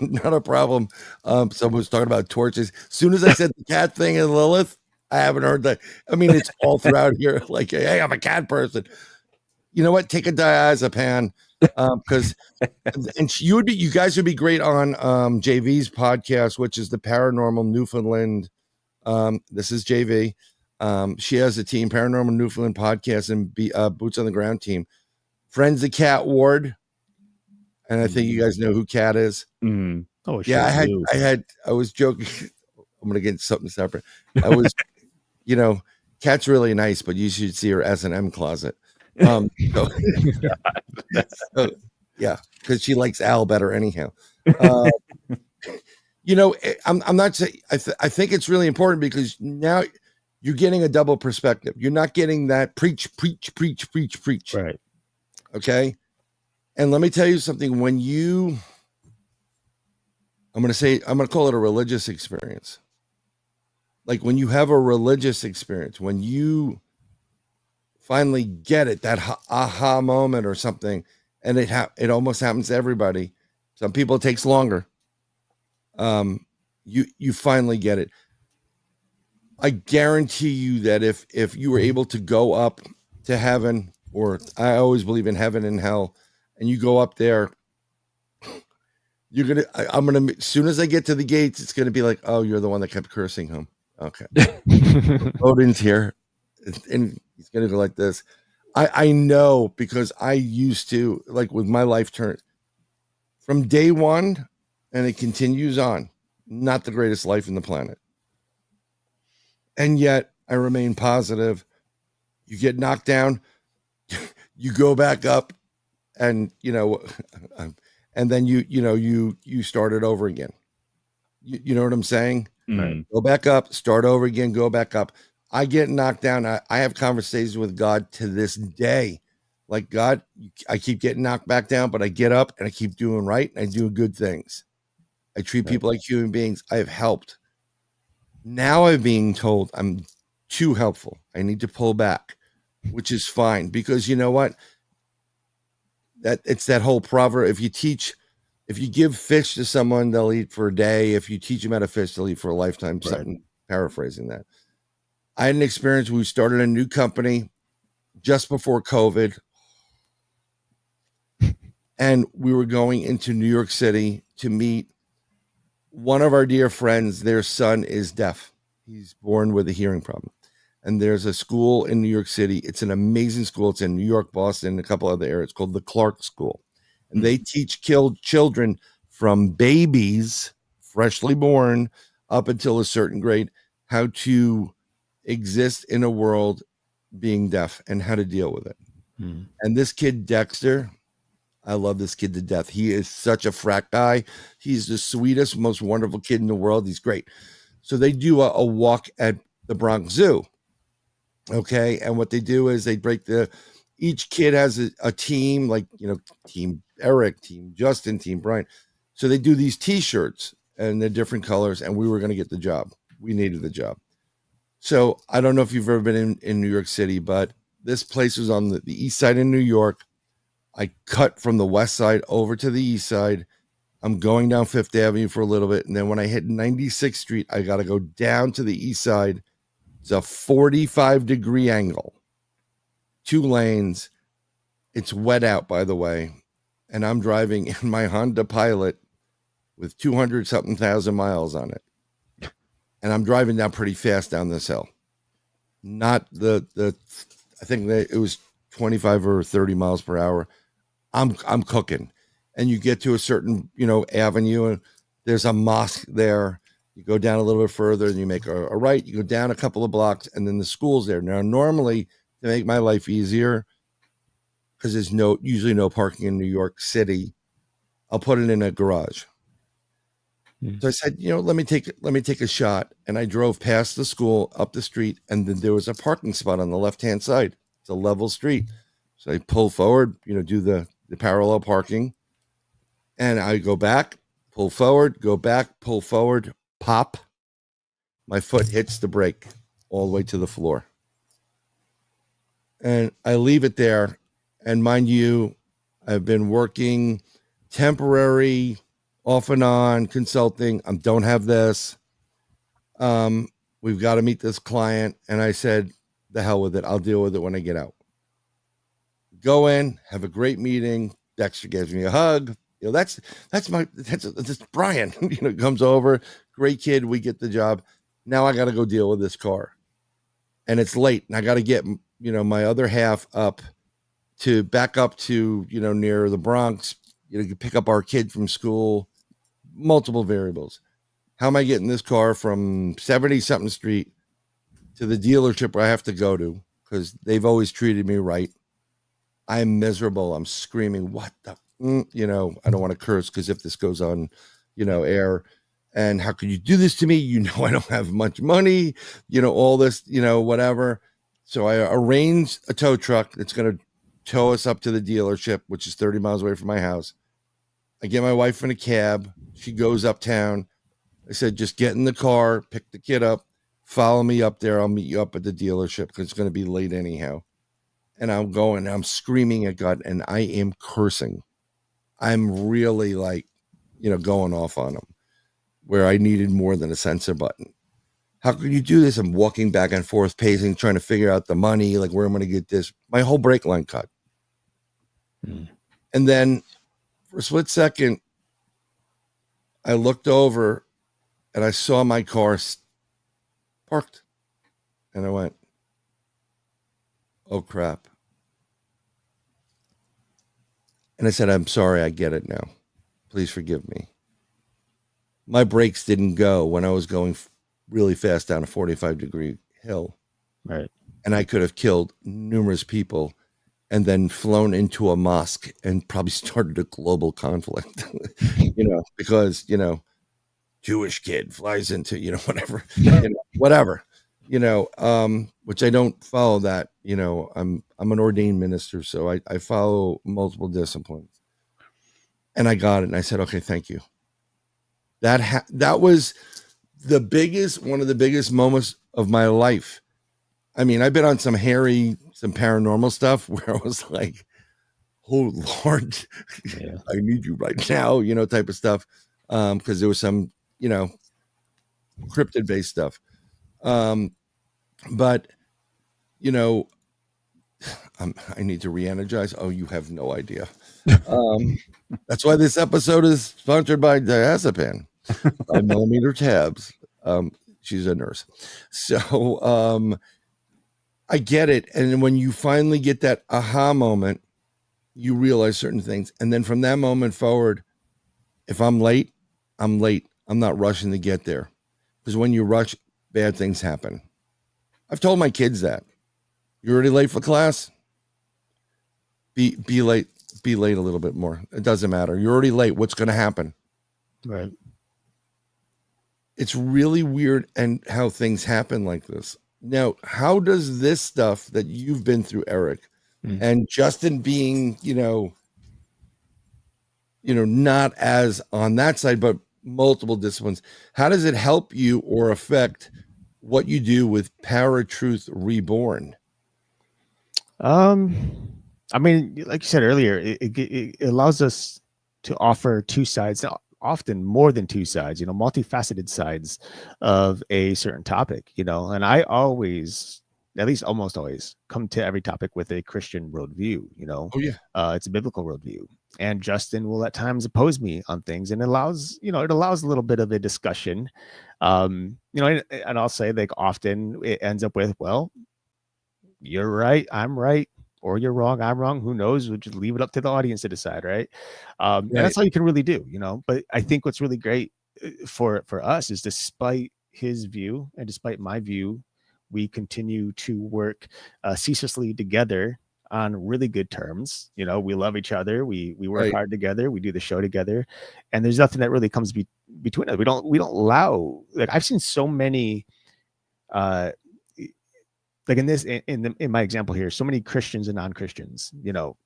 Not a problem. Someone was talking about torches. As soon as I said the cat thing and Lilith, I haven't heard that. I mean, it's all throughout here. Like, hey, I'm a cat person. You know what? Take a diazepam. Because and you guys would be great on JV's podcast, which is the Paranormal Newfoundland. This is JV. She has a team, Paranormal Newfoundland podcast, and Boots on the Ground team. Friends of Cat Ward, and I think you guys know who Cat is. Mm. Oh, yeah. I was joking. I'm gonna get something separate. I was, Cat's really nice, but you should see her S&M closet. So, yeah, because she likes Al better anyhow. I'm not saying I think it's really important because now you're getting a double perspective. You're not getting that preach. Right. Okay. And let me tell you something. I'm going to call it a religious experience. Like when you have a religious experience, when you finally get it, that aha moment or something, and it almost happens to everybody. Some people it takes longer. You finally get it. I guarantee you that if you were able to go up to heaven, or I always believe in heaven and hell, and you go up there, as soon as I get to the gates, it's gonna be like, oh, you're the one that kept cursing him. Okay. Bowden's here, and he's gonna go like this. I know because I used to, like with my life turn from day one, and it continues on. Not the greatest life in the planet. And yet I remain positive. You get knocked down, you go back up, and and then you start it over again. You know what I'm saying? Mm-hmm. Go back up, start over again, go back up. I get knocked down. I have conversations with God to this day. Like, God, I keep getting knocked back down, but I get up and I keep doing right. And I do good things. I treat people like human beings. I have helped. Now I'm being told I'm too helpful. I need to pull back, which is fine because you know what? It's that whole proverb. If you give fish to someone, they'll eat for a day. If you teach them how to fish, they'll eat for a lifetime. Right. Something paraphrasing that. I had an experience. We started a new company just before COVID. And we were going into New York City to meet one of our dear friends. Their son is deaf. He's born with a hearing problem. And there's a school in New York City. It's an amazing school. It's in New York, Boston, and a couple other areas. It's called the Clark School. And they teach children from babies, freshly born, up until a certain grade, how to exist in a world being deaf and how to deal with it. Mm. And this kid, Dexter, I love this kid to death. He is such a frat guy. He's the sweetest, most wonderful kid in the world. He's great. So they do a walk at the Bronx Zoo. Okay. And what they do is they break each kid has a team, like, Team Erik, Team Justin, Team Bryan. So they do these t-shirts and they're different colors. And we were going to get the job. We needed the job. So I don't know if you've ever been in New York City, but this place was on the east side in New York. I cut from the west side over to the east side. I'm going down Fifth Avenue for a little bit. And then when I hit 96th Street, I got to go down to the east side. It's a 45-degree angle, 2 lanes. It's wet out, by the way. And I'm driving in my Honda Pilot with 200-something thousand miles on it. And I'm driving down pretty fast down this hill. Not I think that it was 25 or 30 miles per hour. I'm cooking. And you get to a certain, avenue, and there's a mosque there. You go down a little bit further and you make a right. You go down a couple of blocks and then the school's there. Now, normally, to make my life easier, because there's usually no parking in New York City, I'll put it in a garage. So I said, let me take a shot. And I drove past the school up the street, and then there was a parking spot on the left-hand side. It's a level street. So I pull forward, do the parallel parking. And I go back, pull forward, go back, pull forward, pop. My foot hits the brake all the way to the floor. And I leave it there. And mind you, I've been working temporary, off and on, consulting. I don't have this. We've got to meet this client. And I said, the hell with it. I'll deal with it when I get out. Go in, have a great meeting. Dexter gives me a hug. That's Bryan, comes over, great kid. We get the job. Now I got to go deal with this car, and it's late, and I got to get, my other half back up to, near the Bronx, pick up our kid from school, multiple variables. How am I getting this car from 70 something street to the dealership where I have to go to? Cause they've always treated me right. I'm miserable. I'm screaming, what the, I don't want to curse, because if this goes on, air, and how could you do this to me? I don't have much money, all this, whatever. So I arranged a tow truck that's going to tow us up to the dealership, which is 30 miles away from my house. I get my wife in a cab. She goes uptown. I said, just get in the car, pick the kid up, follow me up there. I'll meet you up at the dealership because it's going to be late anyhow. And I'm screaming at God, and I am cursing. I'm really going off on him, where I needed more than a censor button. How could you do this? I'm walking back and forth, pacing, trying to figure out the money, where I'm going to get this. My whole brake line cut. And then for a split second, I looked over and I saw my car parked. And I went, oh, crap. And I said, I'm sorry, I get it now. Please forgive me. My brakes didn't go when I was going really fast down a 45-degree hill. Right. And I could have killed numerous people and then flown into a mosque and probably started a global conflict, because, Jewish kid flies into, whatever, whatever, which I don't follow that, I'm an ordained minister, so I follow multiple disciplines. And I got it. And I said, okay, thank you. That was one of the biggest moments of my life. I mean, I've been on some paranormal stuff where I was like, oh Lord, yeah. I need you right now, type of stuff. Cause there was some, cryptid based stuff. But I need to re-energize. Oh, you have no idea. That's why this episode is sponsored by diazepam, 5mm tabs. She's a nurse. So I get it. And when you finally get that aha moment, you realize certain things. And then from that moment forward, if I'm late, I'm late. I'm not rushing to get there. Because when you rush, bad things happen. I've told my kids that. You're already late for class? Be late. Be late a little bit more. It doesn't matter. You're already late. What's going to happen? Right. It's really weird and how things happen like this. Now, how does this stuff that you've been through, Erik, and Justin being, not as on that side, but multiple disciplines, how does it help you or affect what you do with ParaTruth Reborn? I mean, like you said earlier, it allows us to offer two sides, often more than two sides, multifaceted sides of a certain topic, and I always, at least almost always, come to every topic with a Christian worldview, Oh, yeah. It's a biblical worldview. And Justin will at times oppose me on things, and it allows a little bit of a discussion. And I'll say, often it ends up with, well, you're right, I'm right, or you're wrong, I'm wrong. Who knows? We'll just leave it up to the audience to decide, right? And that's all you can really do, But I think what's really great for us is, despite his view and despite my view, we continue to work ceaselessly together on really good terms. We love each other. We work hard together. We do the show together, and there's nothing that really comes between us. We don't allow, like, I've seen so many, like in my example here, so many Christians and non-Christians, you know,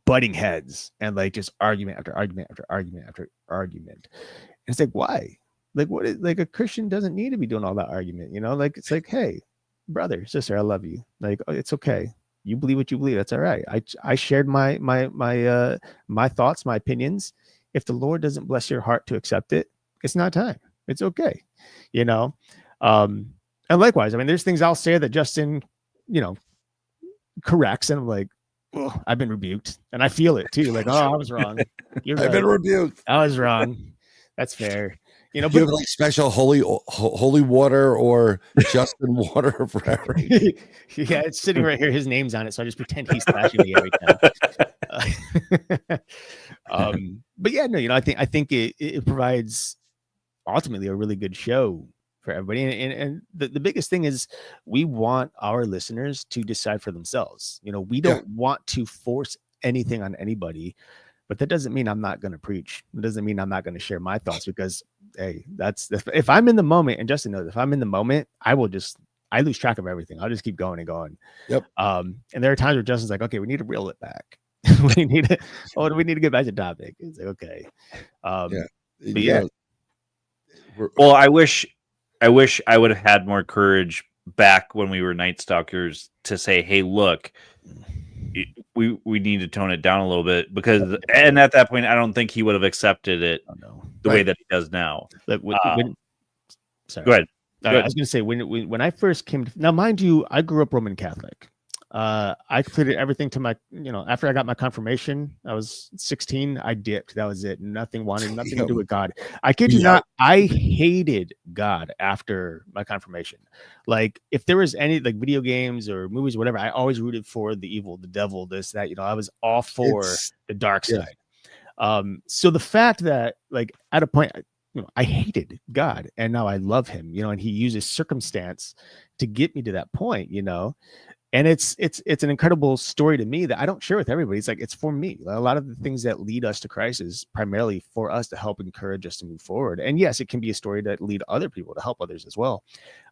butting heads and like just argument after argument after argument after argument. And it's like, why? Like, what is, like, a Christian doesn't need to be doing all that argument, you know? Like, it's like, hey, brother, sister, I love you. Like, it's okay. You believe what you believe. That's all right. I shared my thoughts, my opinions. If the Lord doesn't bless your heart to accept it, it's not time. It's okay. You know? And likewise, I mean, there's things I'll say that Justin, you know, corrects. And I'm like, oh, I've been rebuked. And I feel it too. Like, oh, I was wrong. You're right. I've been rebuked. I was wrong. That's fair. You know, do you have like special holy water or Justin water for every? Yeah, it's sitting right here. His name's on it, so I just pretend he's slashing me every time. But yeah, no, you know, I think it provides ultimately a really good show for everybody, and the biggest thing is we want our listeners to decide for themselves. You know, we don't want to force anything on anybody. But that doesn't mean I'm not going to preach. It doesn't mean I'm not going to share my thoughts, because, hey, that's if I'm in the moment, and Justin knows, if I'm in the moment, I lose track of everything. I'll just keep going and going. Yep. And there are times where Justin's like, okay, we need to reel it back. we need to get back to topic. It's like, okay. Well, I wish I would have had more courage back when we were Night Stalkers to say, hey, look, we need to tone it down a little bit, because, and at that point, I don't think he would have accepted it the way that he does now. Sorry. Go ahead. I was going to say, when I first came to, now, mind you, I grew up Roman Catholic. I completed everything to my, you know, after I got my confirmation, I was 16, I dipped. That was it. Nothing to do with God. I kid you not, I hated God after my confirmation. Like, if there was any like video games or movies or whatever, I always rooted for the evil, the devil, this, that, you know, I was all for the dark side. So the fact that, like, at a point, you know, I hated God and now I love him, you know, and he uses circumstance to get me to that point, you know. And it's an incredible story to me that I don't share with everybody. It's like, it's for me. A lot of the things that lead us to Christ is primarily for us to help encourage us to move forward. And yes, it can be a story that lead other people to help others as well.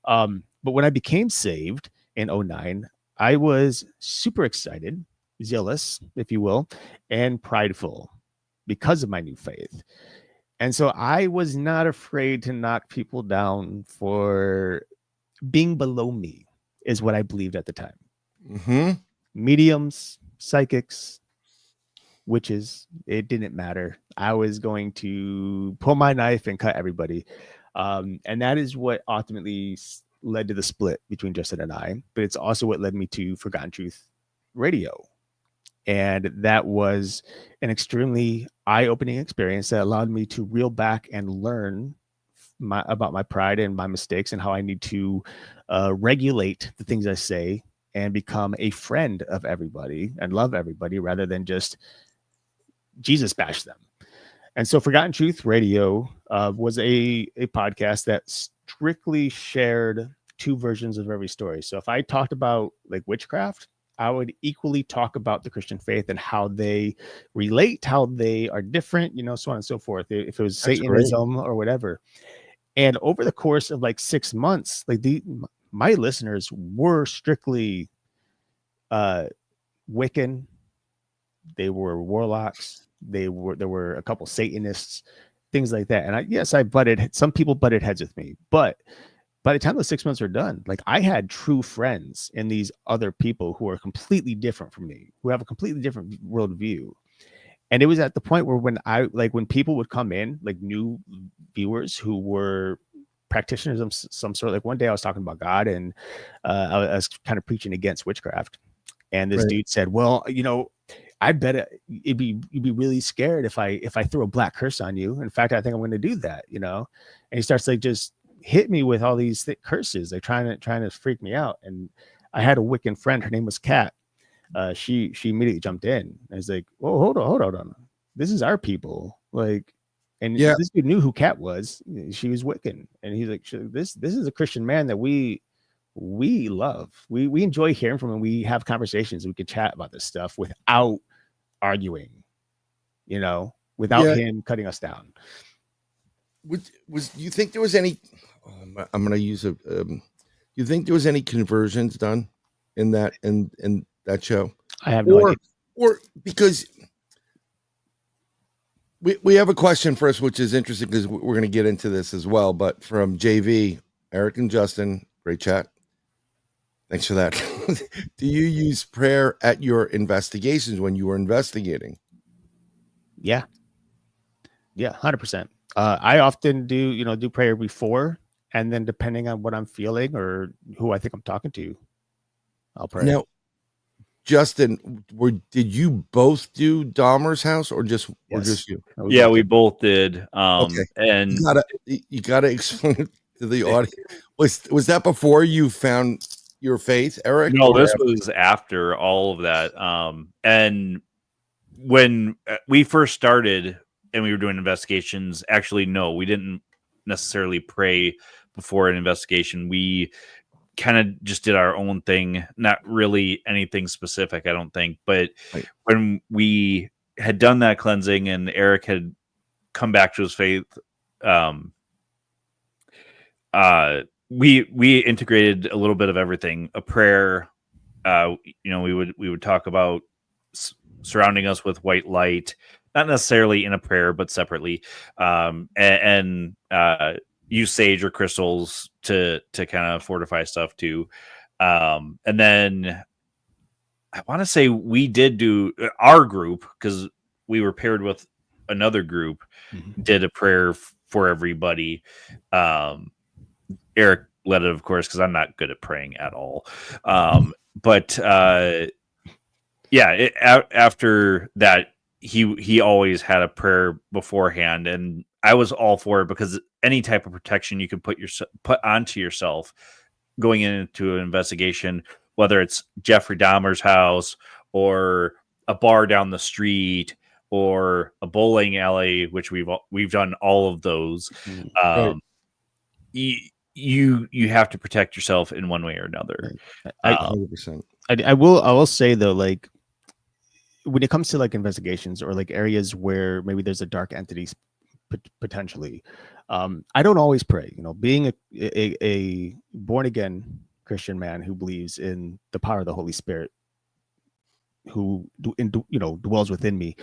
But when I became saved in 2009, I was super excited, zealous, if you will, and prideful because of my new faith. And so I was not afraid to knock people down for being below me, is what I believed at the time. Mm-hmm. Mediums, psychics, witches, it didn't matter. I was going to pull my knife and cut everybody. And that is what ultimately led to the split between Justin and I. But it's also what led me to Forgotten Truth Radio. And that was an extremely eye-opening experience that allowed me to reel back and learn about my pride and my mistakes and how I need to regulate the things I say and become a friend of everybody and love everybody rather than just Jesus bash them. And so Forgotten Truth Radio was a podcast that strictly shared two versions of every story. So if I talked about like witchcraft, I would equally talk about the Christian faith and how they relate, how they are different, you know, so on and so forth. If it was Satanism or whatever. And over the course of like 6 months, like my listeners were strictly Wiccan. They were warlocks. There were a couple Satanists, things like that. And some people butted heads with me, but by the time the 6 months were done, like, I had true friends in these other people who are completely different from me, who have a completely different worldview. And it was at the point where when people would come in, like new viewers who were practitioners of some sort, like one day I was talking about God and I was kind of preaching against witchcraft. And this dude said, well, you know, I bet you'd be really scared if I throw a black curse on you. In fact, I think I'm going to do that, you know? And he starts like just hit me with all these curses, like trying to freak me out. And I had a Wiccan friend, her name was Kat. She immediately jumped in. I was like, "Whoa, hold on. This is our people." Like, and this dude knew who Kat was. She was Wiccan, and he's like, "This is a Christian man that we love. We enjoy hearing from him. We have conversations. We can chat about this stuff without arguing, you know, without him cutting us down." Was you think there was any? I'm going to use a. You think there was any conversions done in that show? I have no idea. Or because we have a question first, which is interesting because we're going to get into this as well. But from JV, Erik and Justin, great chat. Thanks for that. Do you use prayer at your investigations when you were investigating? Yeah, 100%. I often do prayer before, and then depending on what I'm feeling or who I think I'm talking to, I'll pray. Now, Justin, did you both do Dahmer's house or just you? Yeah, we both did. Okay. And you gotta explain it to the audience. Was that before you found your faith, Erik? No, this was after all of that. And when we first started and we were doing investigations, actually, no, we didn't necessarily pray before an investigation. We kind of just did our own thing, not really anything specific, I don't think. But when we had done that cleansing and Erik had come back to his faith, we integrated a little bit of everything. A prayer, we would talk about surrounding us with white light, not necessarily in a prayer, but separately, and use sage or crystals to kind of fortify stuff too. And then I want to say we did do our group, because we were paired with another group, did a prayer for everybody. Erik led it, of course, because I'm not good at praying at all. But after that, he always had a prayer beforehand, and I was all for it because any type of protection you can put onto yourself going into an investigation, whether it's Jeffrey Dahmer's house or a bar down the street or a bowling alley, which we've done all of those. Right. You have to protect yourself in one way or another. 100%. I will say though, like when it comes to like investigations or like areas where maybe there's a dark entity potentially, I don't always pray. Being a born again Christian man who believes in the power of the Holy Spirit, who dwells within me,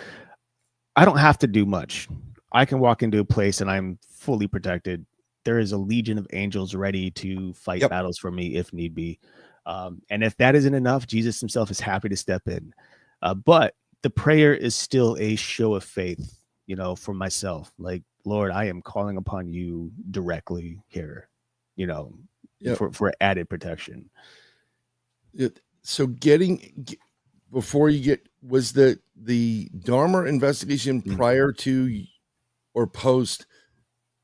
I don't have to do much. I can walk into a place and I'm fully protected. There is a legion of angels ready to fight battles for me if need be. And if that isn't enough, Jesus himself is happy to step in. But the prayer is still a show of faith, for myself. Like, Lord, I am calling upon you directly here, for added protection. So before you get, was the Dahmer investigation prior to or post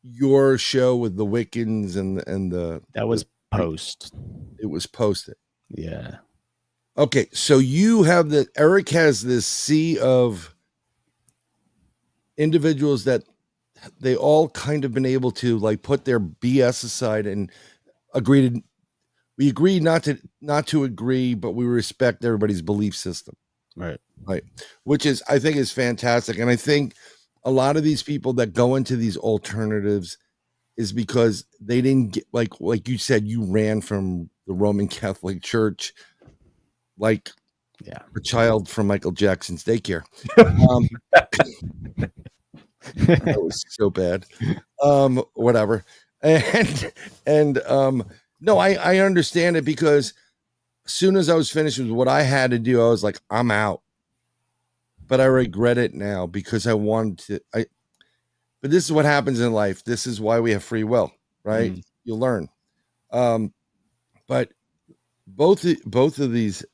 your show with the Wiccans and the that was post. It was posted. Yeah. Okay, so you have Erik has this sea of individuals that they all kind of been able to like put their BS aside and we agree not to agree, but we respect everybody's belief system. Right. Which is, I think, is fantastic. And I think a lot of these people that go into these alternatives is because they didn't get, like you said, you ran from the Roman Catholic Church, like a child from Michael Jackson's daycare. That was so bad. Whatever. And no, I understand it, because as soon as I was finished with what I had to do, I was like, I'm out. But I regret it now because I wanted to. But this is what happens in life. This is why we have free will, right? You'll learn. But both of these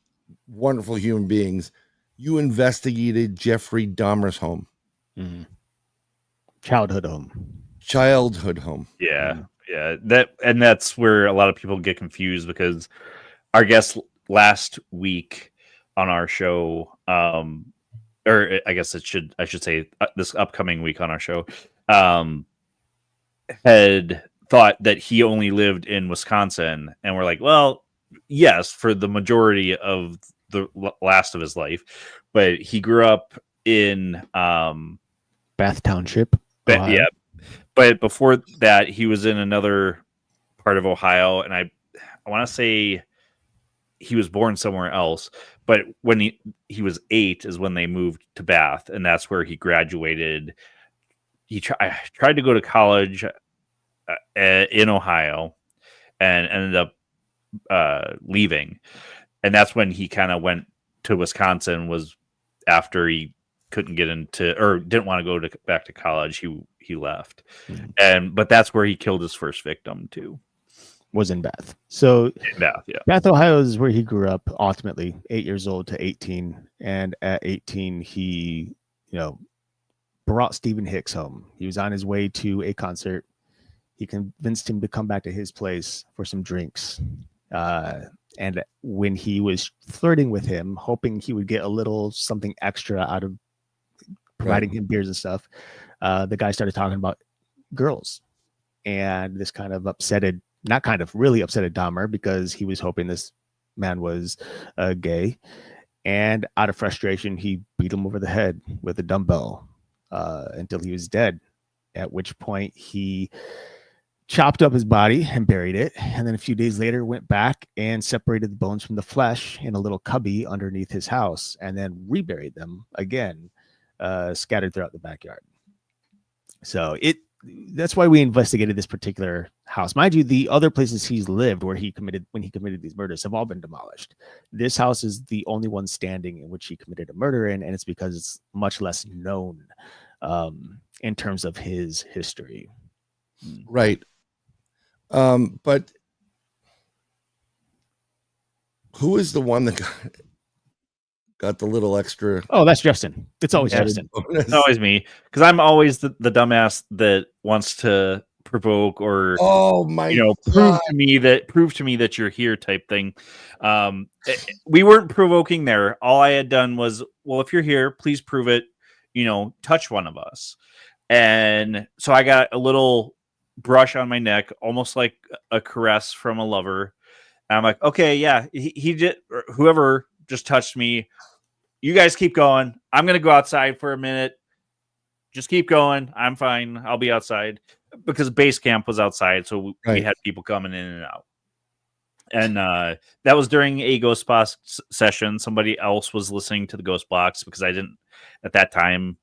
wonderful human beings, you investigated Jeffrey Dahmer's home. Childhood home. Yeah. That's where a lot of people get confused, because our guest last week on our show, or I guess I should say this upcoming week on our show, had thought that he only lived in Wisconsin, and we're like, well, yes, for the majority of the last of his life, but he grew up in Bath Township. But before that, he was in another part of Ohio, and I want to say he was born somewhere else. But when he was 8 is when they moved to Bath, and that's where he graduated. I tried to go to college in Ohio and ended up leaving. And that's when he kind of went to Wisconsin, was after he couldn't get into, or didn't want to go back to college. He left. But that's where he killed his first victim too. Was in Bath. So in Bath, yeah. Bath, Ohio is where he grew up, ultimately 8 years old to 18. And at 18, he, brought Stephen Hicks home. He was on his way to a concert. He convinced him to come back to his place for some drinks. And when he was flirting with him, hoping he would get a little something extra out of providing him beers and stuff, the guy started talking about girls. And this kind of really upsetted Dahmer, because he was hoping this man was gay. And out of frustration, he beat him over the head with a dumbbell until he was dead, at which point he chopped up his body and buried it. And then a few days later went back and separated the bones from the flesh in a little cubby underneath his house, and then reburied them again, scattered throughout the backyard. So that's why we investigated this particular house. Mind you, the other places he's lived when he committed these murders have all been demolished. This house is the only one standing in which he committed a murder in, and it's because it's much less known in terms of his history. Right. But who is the one that got the little extra? Oh, that's Justin. It's always Justin. It's always me, because I'm always the dumbass that wants to provoke or prove to me that you're here type thing. We weren't provoking there. All I had done was, well, if you're here, please prove it. Touch one of us. And so I got a little brush on my neck, almost like a caress from a lover. And I'm like, okay, yeah, he did. Whoever just touched me. You guys keep going. I'm going to go outside for a minute. Just keep going. I'm fine. I'll be outside, because base camp was outside. So we had people coming in and out. And that was during a Ghost Box session. Somebody else was listening to the Ghost Box, because at that time,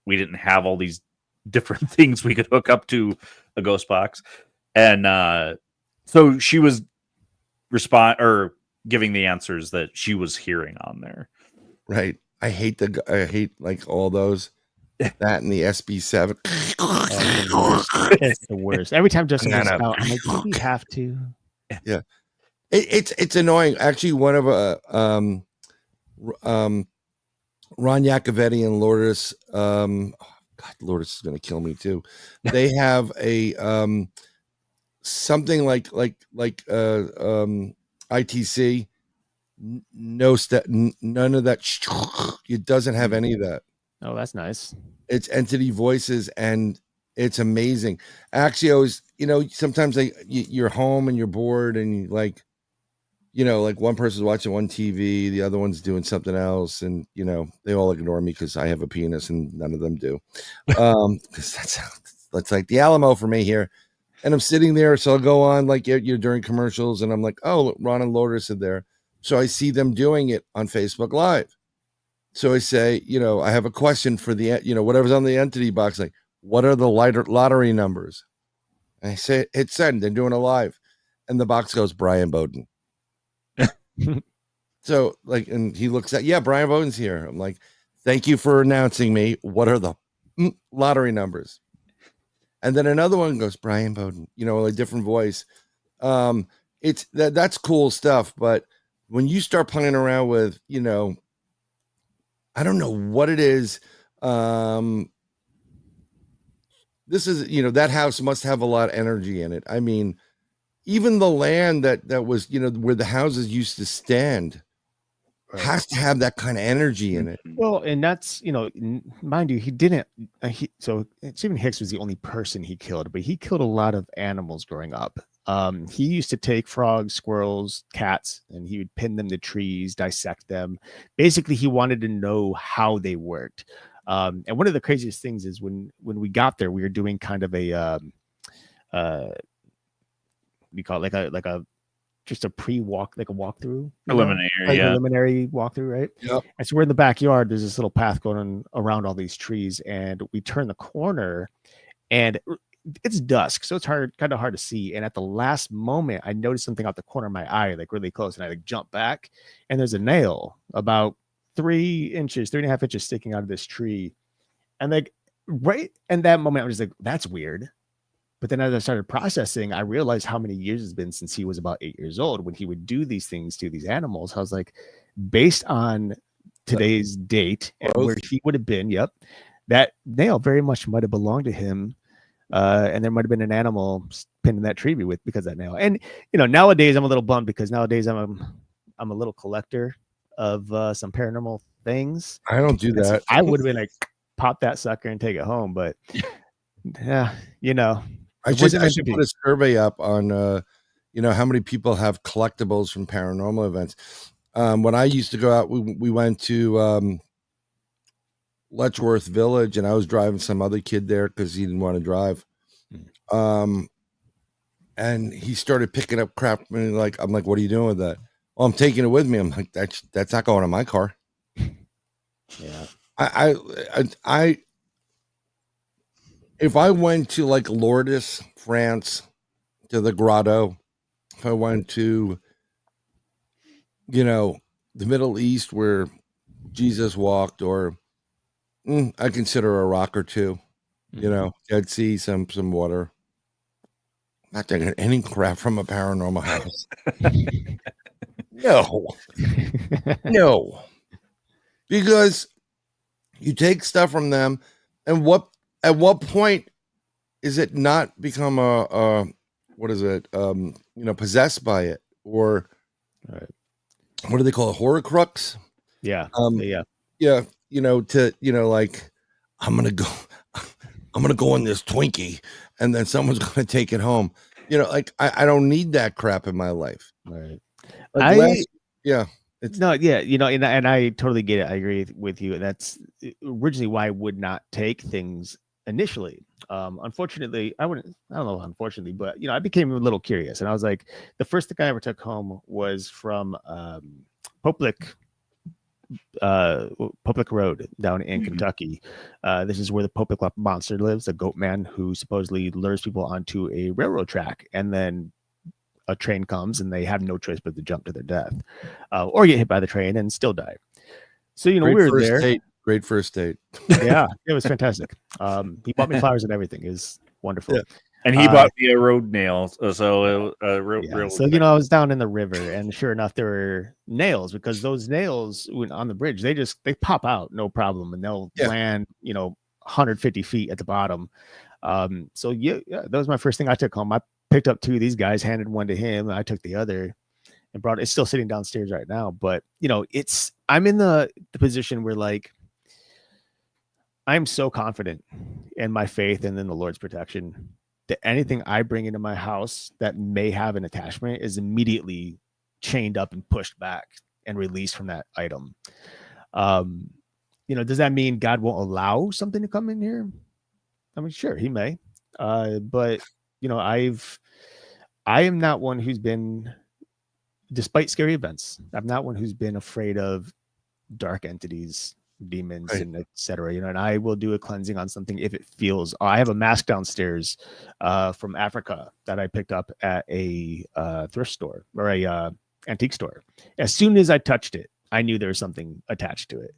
we didn't have all these different things we could hook up to a Ghost Box. And so she was giving the answers that she was hearing on there. Right. I hate like all those, that and the SB7. It's the worst. Every time Justin goes out, I'm like, do we have to? Yeah. It's annoying. Actually, one of Ron Iacovetti and Lourdes, God, Lourdes is going to kill me too. They have a something like ITC. None of that. It doesn't have any of that. Oh, that's nice. It's entity voices, and it's amazing. Actually, I was, sometimes you're home and you're bored, and you like one person's watching one TV, the other one's doing something else, and they all ignore me because I have a penis and none of them do. Because that's like the Alamo for me here. And I'm sitting there, so I'll go on like you're during commercials, and I'm like, oh, look, Ron and Lourdes are there. So I see them doing it on Facebook Live. So I say, I have a question for the, whatever's on the entity box, like, what are the lottery numbers? And I say, hit send. They're doing a live, and the box goes Bryan Bowden. So and he looks at, Bryan Bowden's here. I'm like, thank you for announcing me. What are the lottery numbers? And then another one goes Bryan Bowden, a different voice. It's that's cool stuff. But when you start playing around with, I don't know what it is. This is, that house must have a lot of energy in it. I mean, even the land that was, where the houses used to stand has to have that kind of energy in it. Well, and that's, mind you, he didn't. So Stephen Hicks was the only person he killed, but he killed a lot of animals growing up. He used to take frogs, squirrels, cats, and he would pin them to trees, dissect them. Basically, he wanted to know how they worked. And one of the craziest things is when we got there, we were doing kind of a we call it like a just a pre-walk, like a walkthrough, preliminary walkthrough, right? Yep. And so we're in the backyard. There's this little path going around all these trees, and we turn the corner, and it's dusk, so it's kind of hard to see. And at the last moment, I noticed something out the corner of my eye, like really close, and I like jump back, and there's a nail about 3.5 inches sticking out of this tree, and like right in that moment, I was like, "That's weird." But then as I started processing, I realized how many years it's been since he was about 8 years old when he would do these things to these animals. I was like, based on today's date and where he would have been, that nail very much might have belonged to him. And there might have been an animal pinned in that tree with because of that nail. And nowadays I'm a little bummed because nowadays I'm a little collector of some paranormal things. I don't do that. I would have been like, pop that sucker and take it home, but yeah, I should put a survey up on how many people have collectibles from paranormal events. When I used to go out, we went to Letchworth Village, and I was driving some other kid there because he didn't want to drive. And he started picking up crap, and I'm like, "What are you doing with that?" "Well, I'm taking it with me." I'm like, "That's not going in my car." Yeah. I if I went to like Lourdes, France, to the grotto, if I went to, the Middle East where Jesus walked, or I consider a rock or two, Dead Sea, some water. Not taking any crap from a paranormal house. No. Because you take stuff from them, and at what point is it not become possessed by it, or what do they call it, horcrux? Yeah. Yeah. Like I'm gonna go in this Twinkie, and then someone's gonna take it home. I don't need that crap in my life. Right. It's and I totally get it. I agree with you. And that's originally why I would not take things initially. Unfortunately, I don't know, unfortunately, but I became a little curious, and I was like, the first thing I ever took home was from Poplick Road down in Kentucky. This is where the Poplick monster lives, a goat man who supposedly lures people onto a railroad track, and then a train comes and they have no choice but to jump to their death, or get hit by the train and still die. So we were there. Great first date. Yeah, it was fantastic. He bought me flowers and everything. It was wonderful. Yeah. And he bought me a road nail. So I was down in the river, and sure enough, there were nails, because those nails on the bridge, they pop out, no problem, and they'll land, 150 feet at the bottom. So that was my first thing I took home. I picked up two of these guys, handed one to him, and I took the other and brought it. It's still sitting downstairs right now, but I'm in the position where, like, I'm so confident in my faith and in the Lord's protection that anything I bring into my house that may have an attachment is immediately chained up and pushed back and released from that item. Does that mean God won't allow something to come in here? I mean, sure, he may. But I am not one who's been, despite scary events, I'm not one who's been afraid of dark entities, demons, and etc. And I will do a cleansing on something if it feels. I have a mask downstairs from Africa that I picked up at a thrift store, or a antique store. As soon as I touched it, I knew there was something attached to it.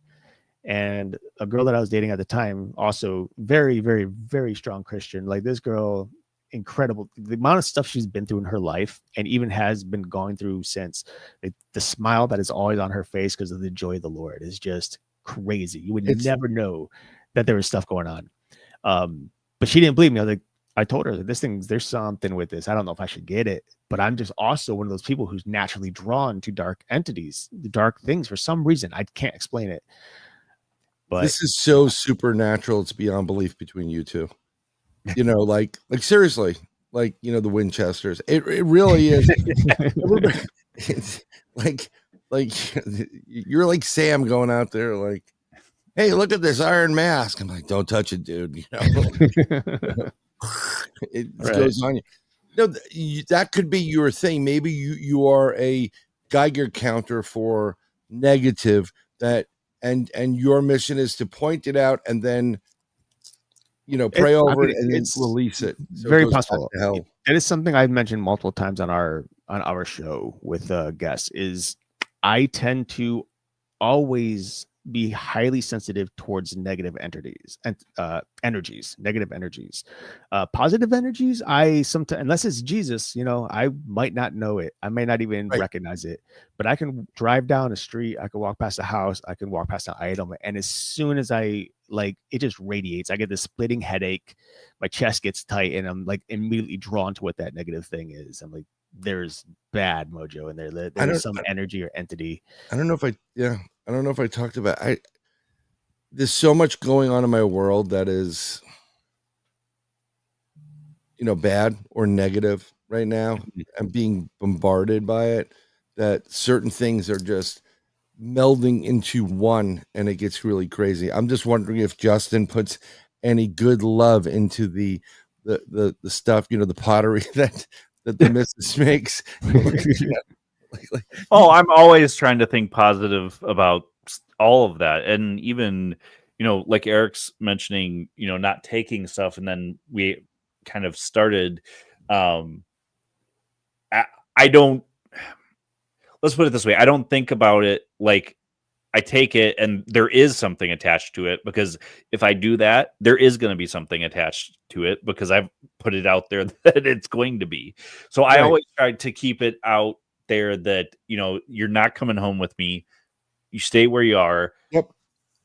And a girl that I was dating at the time, also very, very, very strong Christian. Like, this girl, incredible. The amount of stuff she's been through in her life, and even has been going through since. The smile that is always on her face because of the joy of the Lord is just crazy. You would never know that there was stuff going on. But she didn't believe me. I told her that there's something with this. I don't know if I should get it, but I'm just also one of those people who's naturally drawn to dark entities, the dark things, for some reason. I can't explain it. But this is so supernatural. It's beyond belief between you two. Like seriously, the Winchesters. It really is. It's like you're like Sam going out there, like, hey, look at this iron mask. I'm like, don't touch it, dude. You know, it Right. goes on you. No, that could be your thing. Maybe you are a Geiger counter for negative that, and your mission is to point it out and then, you know, pray over it and then release it. So very it goes back possible. to hell. It is something I've mentioned multiple times on our show with guests. Is I tend to always be highly sensitive towards negative entities and negative energies. Positive energies, I sometimes, unless it's Jesus, you know, I might not know it. I may not even recognize it, but I can drive down a street, I can walk past a house, I can walk past an item, and as soon as I like, it just radiates. I get this splitting headache, my chest gets tight, and I'm like immediately drawn to what that negative thing is. I'm like, there's bad mojo in there. There's some energy or entity. I don't know if I talked about, there's so much going on in my world that is, you know, bad or negative right now. I'm being bombarded by it, that certain things are just melding into one, and it gets really crazy. I'm just wondering if Justin puts any good love into the stuff, you know, the pottery that the missus makes. I'm always trying to think positive about all of that. And even, you know, like Erik's mentioning, you know, not taking stuff. And then we kind of started, let's put it this way. I don't think about it like I take it and there is something attached to it, because if I do that, there is going to be something attached to it because I've put it out there that it's going to be. So I always try to keep it out there that, you know, you're not coming home with me. You stay where you are. Yep.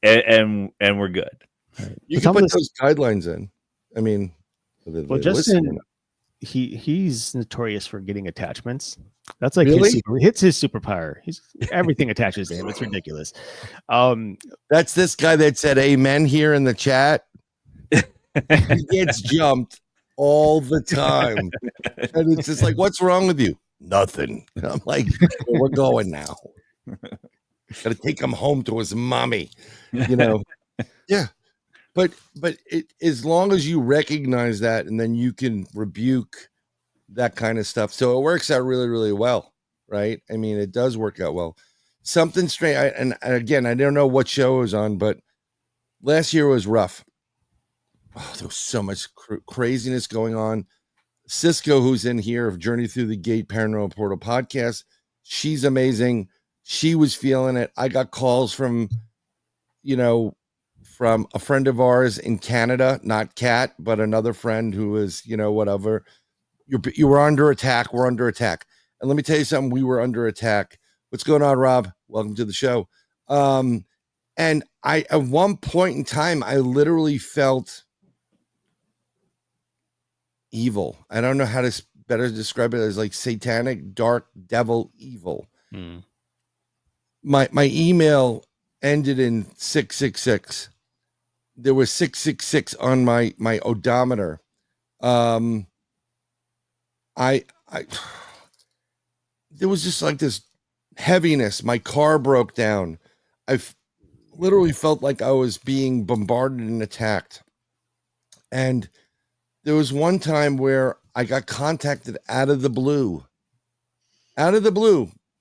And we're good. You can put those guidelines in. I mean, well, Justin, he's notorious for getting attachments. That's like really? His superpower. Everything attaches to him. It's ridiculous. That's this guy that said amen here in the chat. He gets jumped all the time. And it's just like, what's wrong with you? Nothing. I'm like, well, we're going now. Got to take him home to his mommy, you know? Yeah. But as long as you recognize that, and then you can rebuke that kind of stuff. So it works out really, really well, right? I mean, it does work out well. Something strange. And again, I don't know what show it was on, but last year was rough. Oh, there was so much craziness going on. Cisco, who's in here of Journey Through the Gate Paranormal Portal podcast, she's amazing. She was feeling it. I got calls from, you know, from a friend of ours in Canada, not Kat, but another friend who was, you know, whatever. You were under attack. We're under attack. And let me tell you something. We were under attack. What's going on, Rob? Welcome to the show. And I, at one point in time, I literally felt evil. I don't know how to better describe it, as like satanic, dark, devil, evil. My email ended in 666. There was 666 on my odometer. There was just like this heaviness. My car broke down. I literally felt like I was being bombarded and attacked. And there was one time where I got contacted out of the blue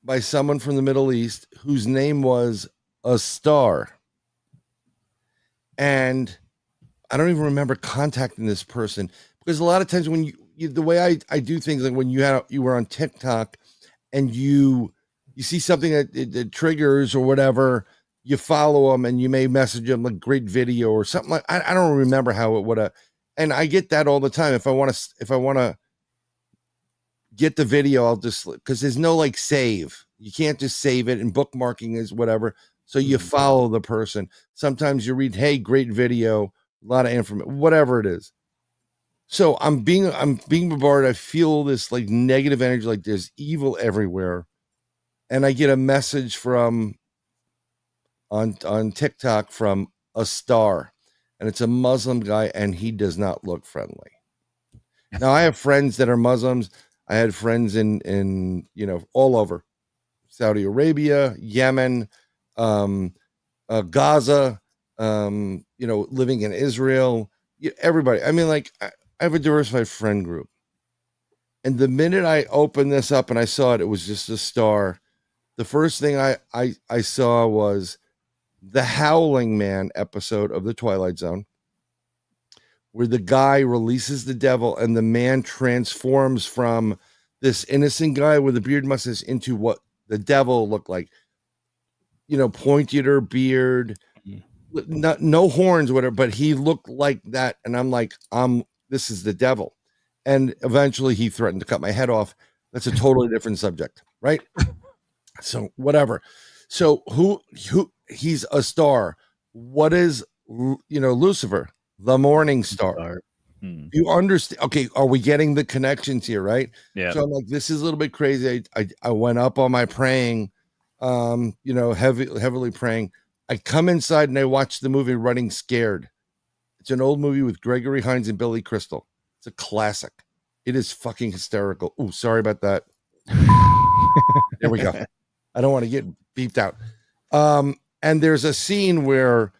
by someone from the Middle East whose name was a star. And I don't even remember contacting this person, because a lot of times when you the way I do things, like when you were on TikTok and you see something that triggers or whatever, you follow them and you may message them like great video or something like, I don't remember how it would have. And I get that all the time. If I want to get the video, I'll just, because there's no like save. You can't just save it, and bookmarking is whatever. So you follow the person. Sometimes you read, hey, great video, a lot of information, whatever it is. So I'm being bombarded. I feel this like negative energy, like there's evil everywhere. And I get a message from on TikTok from a star, and it's a Muslim guy, and he does not look friendly. Now I have friends that are Muslims. I had friends in you know, all over Saudi Arabia, Yemen, Gaza, living in Israel, everybody. I mean, like, I have a diversified friend group. And the minute I opened this up and I saw it was just a star. The first thing I saw was the Howling Man episode of The Twilight Zone, where the guy releases the devil and the man transforms from this innocent guy with a beard mustache into what the devil looked like. Pointier beard, no horns, whatever, but he looked like that. And I'm like, this is the devil. And eventually he threatened to cut my head off. That's a totally different subject, right? So whatever. So who he's a star. What is, Lucifer, the morning star? You understand? Okay. Are we getting the connections here? Right. Yeah. So I'm like, this is a little bit crazy. I went up on my praying, heavily praying. I come inside and I watch the movie Running Scared. It's an old movie with Gregory Hines and Billy Crystal. It's a classic. It is fucking hysterical. Oh, sorry about that. There we go. I don't want to get beeped out. And there's a scene where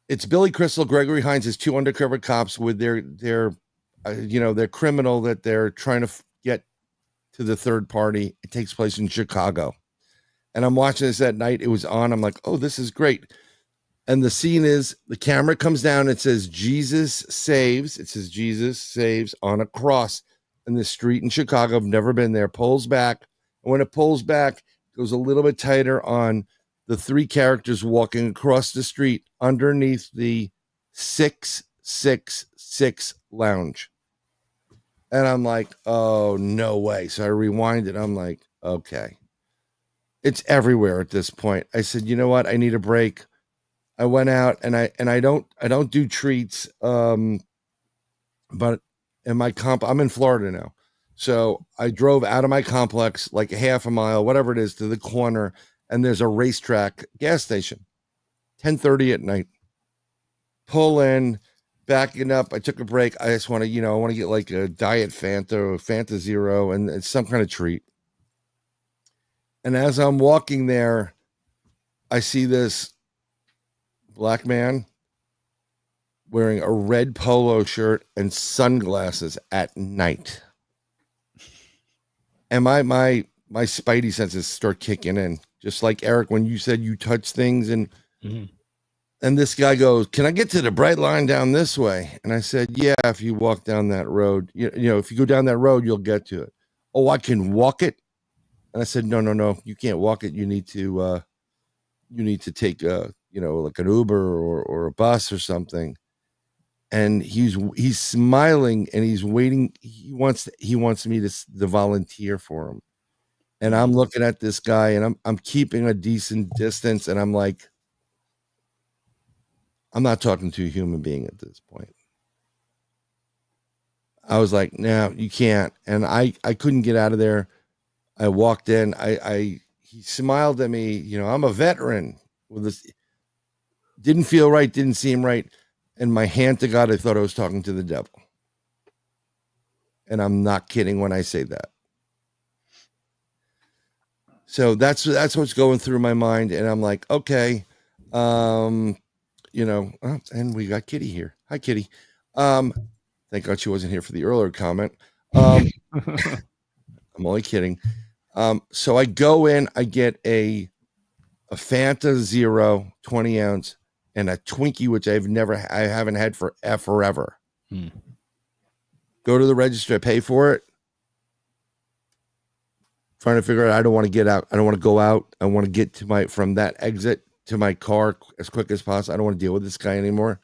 it's Billy Crystal, Gregory Hines, is two undercover cops with their criminal that they're trying to get to the third party. It takes place in Chicago. And I'm watching this at night. It was on. I'm like, oh, this is great. And the scene is the camera comes down. It says Jesus saves. It says Jesus saves on a cross in the street in Chicago. I've never been there. Pulls back. And when it pulls back, it goes a little bit tighter on the three characters walking across the street underneath the 666 lounge. And I'm like, oh, no way. So I rewind it. I'm like, okay. It's everywhere at this point. I said, you know what? I need a break. I went out and I don't do treats. But in my I'm in Florida now. So I drove out of my complex, like a half a mile, whatever it is, to the corner. And there's a racetrack gas station, 10:30 at night. Pull in, backing up. I took a break. I just want to, I want to get like a Diet Fanta or Fanta Zero, and it's some kind of treat. And as I'm walking there, I see this black man wearing a red polo shirt and sunglasses at night. And my spidey senses start kicking in. Just like Erik, when you said you touch things and this guy goes, can I get to the bright line down this way? And I said, yeah, if you walk down that road, if you go down that road, you'll get to it. Oh, I can walk it. And I said, no, you can't walk it. You need to take like an Uber or a bus or something. And he's smiling and he's waiting. He wants me to volunteer for him. And I'm looking at this guy and I'm keeping a decent distance. And I'm like, I'm not talking to a human being at this point. I was like, no, you can't. And I couldn't get out of there. I walked in. He smiled at me. I'm a veteran with this. Didn't feel right. Didn't seem right. And my hand to God, I thought I was talking to the devil. And I'm not kidding when I say that. So that's what's going through my mind. And I'm like, okay, and we got Kitty here. Hi, Kitty. Thank God she wasn't here for the earlier comment. I'm only kidding. So I go in, I get a Fanta Zero 20 ounce and a Twinkie, which I haven't had for forever. Go to the register, I pay for it. Trying to figure out, I don't want to get out. I don't want to go out. I want to get from that exit to my car as quick as possible. I don't want to deal with this guy anymore.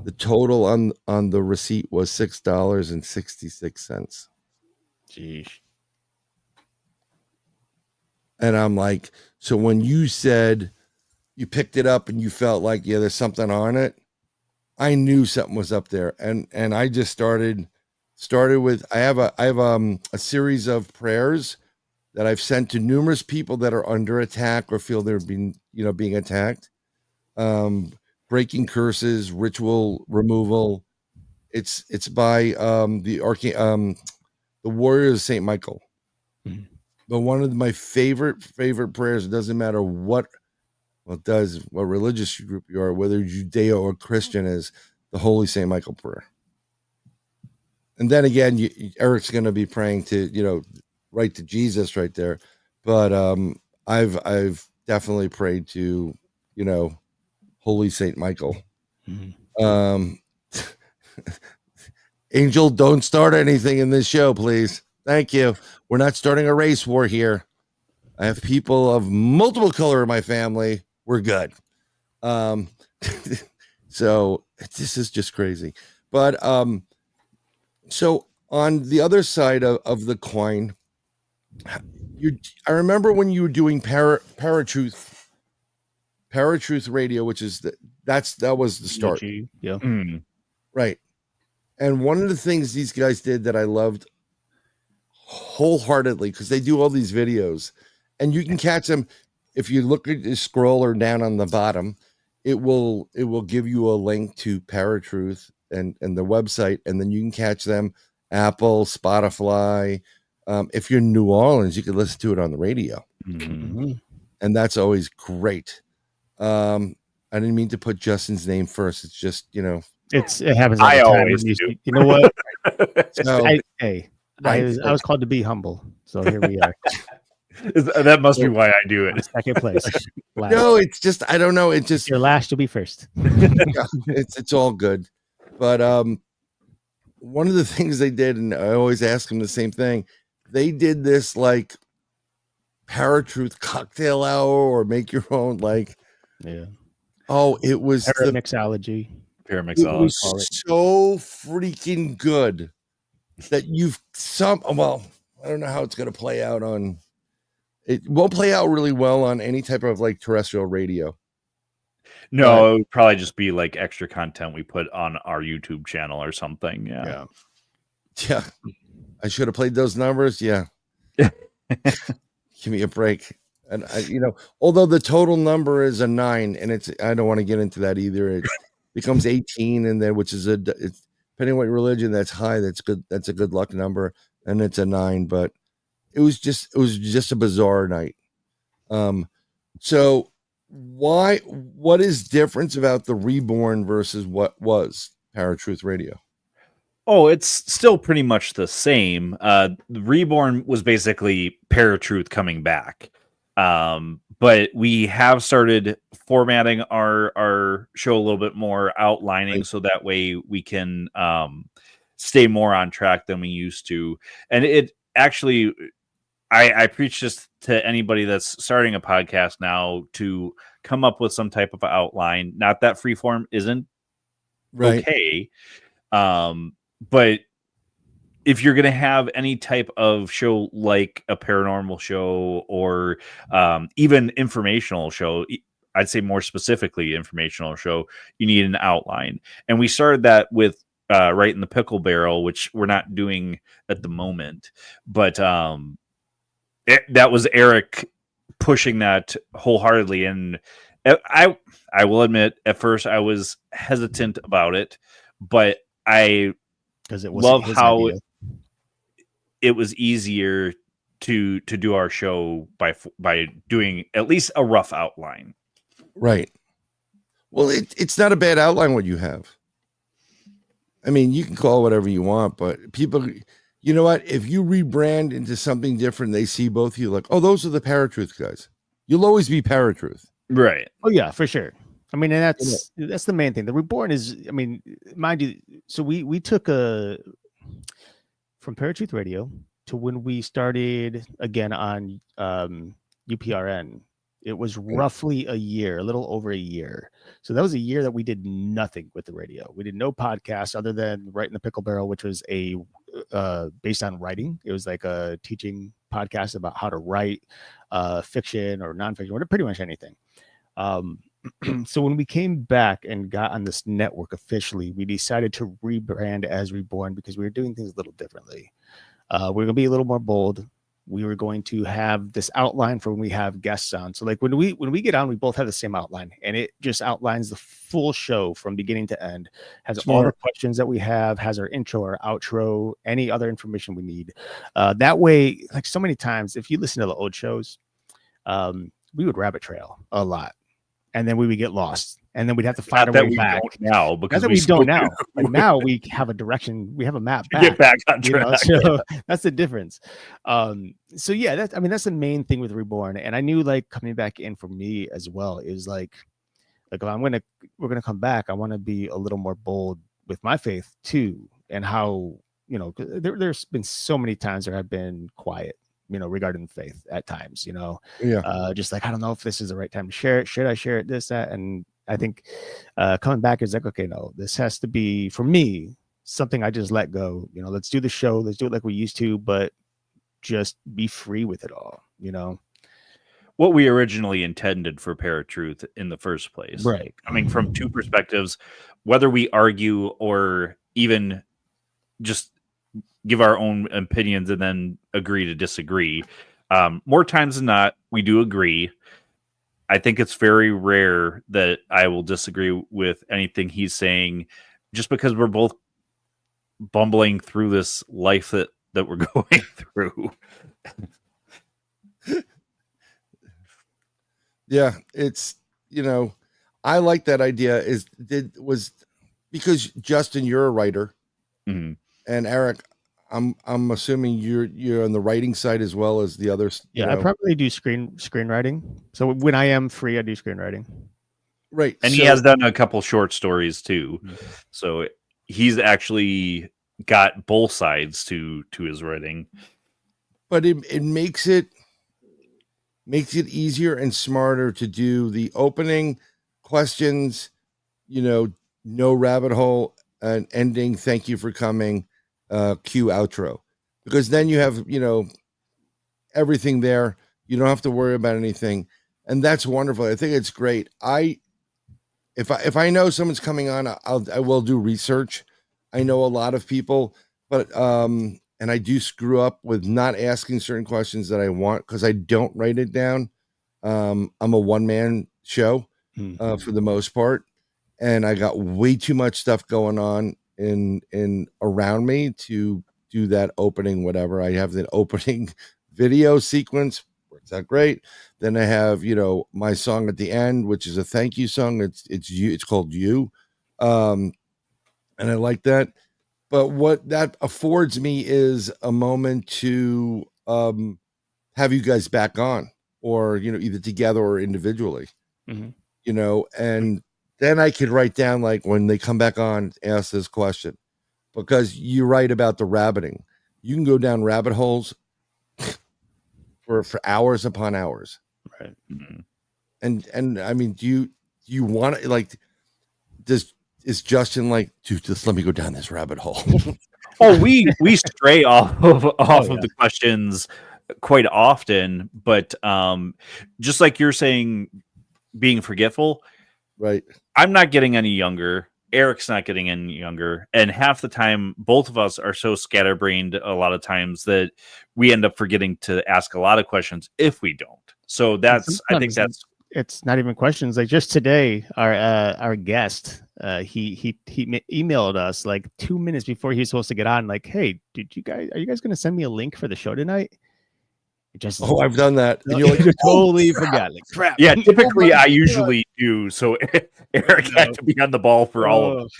The total on the receipt was $6.66. Jeez. And I'm like, so when you said you picked it up and you felt like, yeah, there's something on it, I knew something was up there. And I just started with, I have a series of prayers that I've sent to numerous people that are under attack or feel they're being attacked. Breaking curses, ritual removal. It's by the Warriors of St. Michael. Mm-hmm. But one of my favorite prayers, it doesn't matter what Well, it does what religious group you are, whether Judeo or Christian, is the Holy St. Michael prayer. And then again, Erik's going to be praying to, right to Jesus right there. But I've definitely prayed to, Holy St. Michael. Mm-hmm. Angel, don't start anything in this show, please. Thank you. We're not starting a race war here. I have people of multiple color in my family. We're good. So this is just crazy. But so on the other side of the coin, I remember when you were doing ParaTruth Radio, which is that was the start. Yeah. Right. And one of the things these guys did that I loved wholeheartedly, because they do all these videos, and you can catch them if you look at the scroller down on the bottom. It will give you a link to ParaTruth and the website, and then you can catch them Apple, Spotify. If you're in New Orleans, you can listen to it on the radio, and that's always great. I didn't mean to put Justin's name first. It's just it happens. I always do. You know what? So, I was called to be humble, so here we are. That must be why I do it. Second place. Last. No, it's just I don't know. It's just you're last, you'll be first. Yeah, it's all good. But one of the things they did, and I always ask them the same thing, they did this like ParaTruth cocktail hour or make your own it was Paramixology. It was so freaking good that I don't know how it's going to play out on. It won't play out really well on any type of terrestrial radio. No, it would probably just be extra content we put on our YouTube channel or something. Yeah. I should have played those numbers. Yeah. Give me a break. And although the total number is a 9, and I don't want to get into that either. It becomes 18, and then which is it's depending on what religion, that's high. That's good. That's a good luck number, and it's a 9. But it was just a bizarre night. So what is difference about the Reborn versus what was ParaTruth Radio? Oh, it's still pretty much the same. The Reborn was basically ParaTruth coming back. But we have started formatting our show a little bit more, outlining so that way we can stay more on track than we used to. And it actually, I preach this to anybody that's starting a podcast now to come up with some type of outline. Not that freeform isn't okay. But if you're going to have any type of show like a paranormal show or even informational show, I'd say more specifically informational show, you need an outline. And we started that with Right in the Pickle Barrel, which we're not doing at the moment. But that was Erik pushing that wholeheartedly. And I will admit, at first I was hesitant about it, but I love how it was easier to do our show by doing at least a rough outline. Right. Well, it's not a bad outline what you have. I mean, you can call it whatever you want, but people, you know what? If you rebrand into something different, they see both of you like, oh, those are the ParaTruth guys. You'll always be ParaTruth. Right. Oh yeah, for sure. I mean, and that's the main thing. The Reborn is, I mean, mind you, so we took from ParaTruth Radio to when we started again on UPRN, it was roughly a year, a little over a year. So that was a year that we did nothing with the radio. We did no podcast other than Right in the Pickle Barrel, which was a based on writing. It was like a teaching podcast about how to write fiction or nonfiction, or pretty much anything. So when we came back and got on this network officially, we decided to rebrand as Reborn because we were doing things a little differently. We're going to be a little more bold. We were going to have this outline for when we have guests on. So like when we get on, we both have the same outline, and it just outlines the full show from beginning to end, has all the questions that we have, has our intro, our outro, any other information we need. That way, like so many times, if you listen to the old shows, we would rabbit trail a lot. and then we would get lost, and then we'd have to find our way back. Now, because we don't now. Like now we have a direction, we have a map back. Get back on track. So that's the difference. So yeah, that's the main thing with Reborn. And I knew like coming back in for me as well is like if we're gonna come back, I want to be a little more bold with my faith too, and how there's been so many times where I've been quiet, regarding faith at times, just like, I don't know if this is the right time to share it. Should I share it? This, that. And I think coming back is like, okay, no, this has to be, for me, something I just let go. Let's do the show. Let's do it like we used to, but just be free with it all, What we originally intended for ParaTruth in the first place. Right. Coming from two perspectives, whether we argue or even just give our own opinions and then agree to disagree. More times than not, we do agree. I think it's very rare that I will disagree with anything he's saying, just because we're both bumbling through this life that we're going through. Yeah, it's, I like that idea because Justin, you're a writer, mm-hmm. and Erik, I'm assuming you're on the writing side as well as the others. Yeah, I probably do screenwriting. So when I am free, I do screenwriting. Right. And he has done a couple short stories too. Mm-hmm. So he's actually got both sides to his writing. But it makes it easier and smarter to do the opening questions, no rabbit hole, and ending, thank you for coming, cue outro, because then you have everything there. You don't have to worry about anything, and that's wonderful. I think it's great. If I know someone's coming on, I will do research. I know a lot of people, but and I do screw up with not asking certain questions that I want because I don't write it down. I'm a one-man show for the most part, and I got way too much stuff going on in around me to do that opening whatever. I have the opening video sequence, works out great. Then I have my song at the end, which is a thank you song. It's called You, and I like that. But what that affords me is a moment to have you guys back on, or either together or individually, and then I could write down, like, when they come back on, ask this question, because you write about the rabbiting. You can go down rabbit holes for hours upon hours. Right. Mm-hmm. And I mean, do you want to, like, is Justin like, dude, just let me go down this rabbit hole? Oh, we stray off of the questions quite often, but just like you're saying, being forgetful, right? I'm not getting any younger. Erik's not getting any younger, and half the time, both of us are so scatterbrained a lot of times that we end up forgetting to ask a lot of questions if we don't. So I think that's. It's not even questions. Like just today, our guest, he emailed us like 2 minutes before he was supposed to get on. Like, hey, are you guys going to send me a link for the show tonight? I've done that. And you're like, you totally forgot. Like, crap. Yeah, typically I usually do. So Erik had to be on the ball for all of us.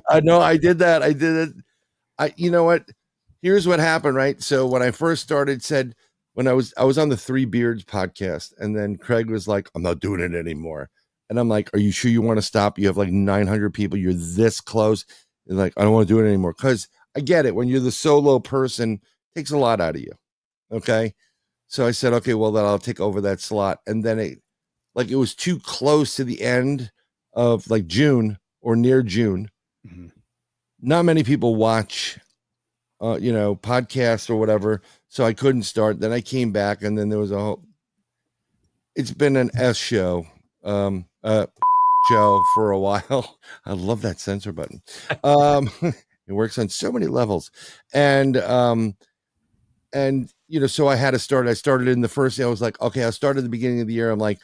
I know I did that. I did it. You know what? Here's what happened, right? So when I first started, when I was on the Three Beards podcast, and then Craig was like, I'm not doing it anymore. And I'm like, are you sure you want to stop? You have like 900 people. You're this close. And like, I don't want to do it anymore. Because I get it. When you're the solo person, it takes a lot out of you. Okay. So I said, okay, well, then I'll take over that slot. And then it was too close to the end of like June or near June. Mm-hmm. Not many people watch, podcasts or whatever. So I couldn't start. Then I came back, and then there was it's been an S show, show for a while. I love that censor button. It works on so many levels. And so I had to start. I started in the first day. I was like, okay, I'll start at the beginning of the year. I'm like,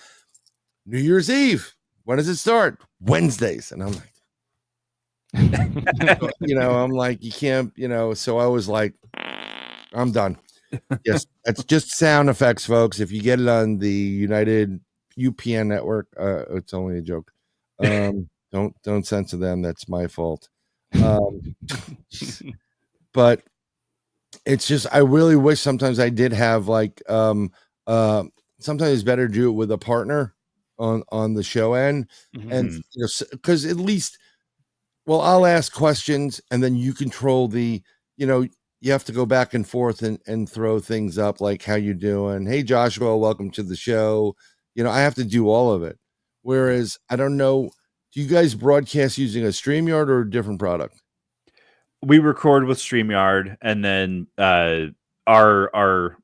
New Year's Eve. When does it start? Wednesdays. And I'm like, I'm like, you can't, so I was like, I'm done. Yes, that's just sound effects, folks. If you get it on the United UPN network. It's only a joke. Don't censor them. That's my fault. But it's just, I really wish sometimes I did have like, sometimes it's better to do it with a partner on the show end. And you know, because at least, well, I'll ask questions and then you control the, you know, you have to go back and forth and throw things up like, how you doing? Hey, Joshua, welcome to the show. You know, I have to do all of it. Whereas I don't know, do you guys broadcast using a StreamYard or a different product? We record with StreamYard, and then our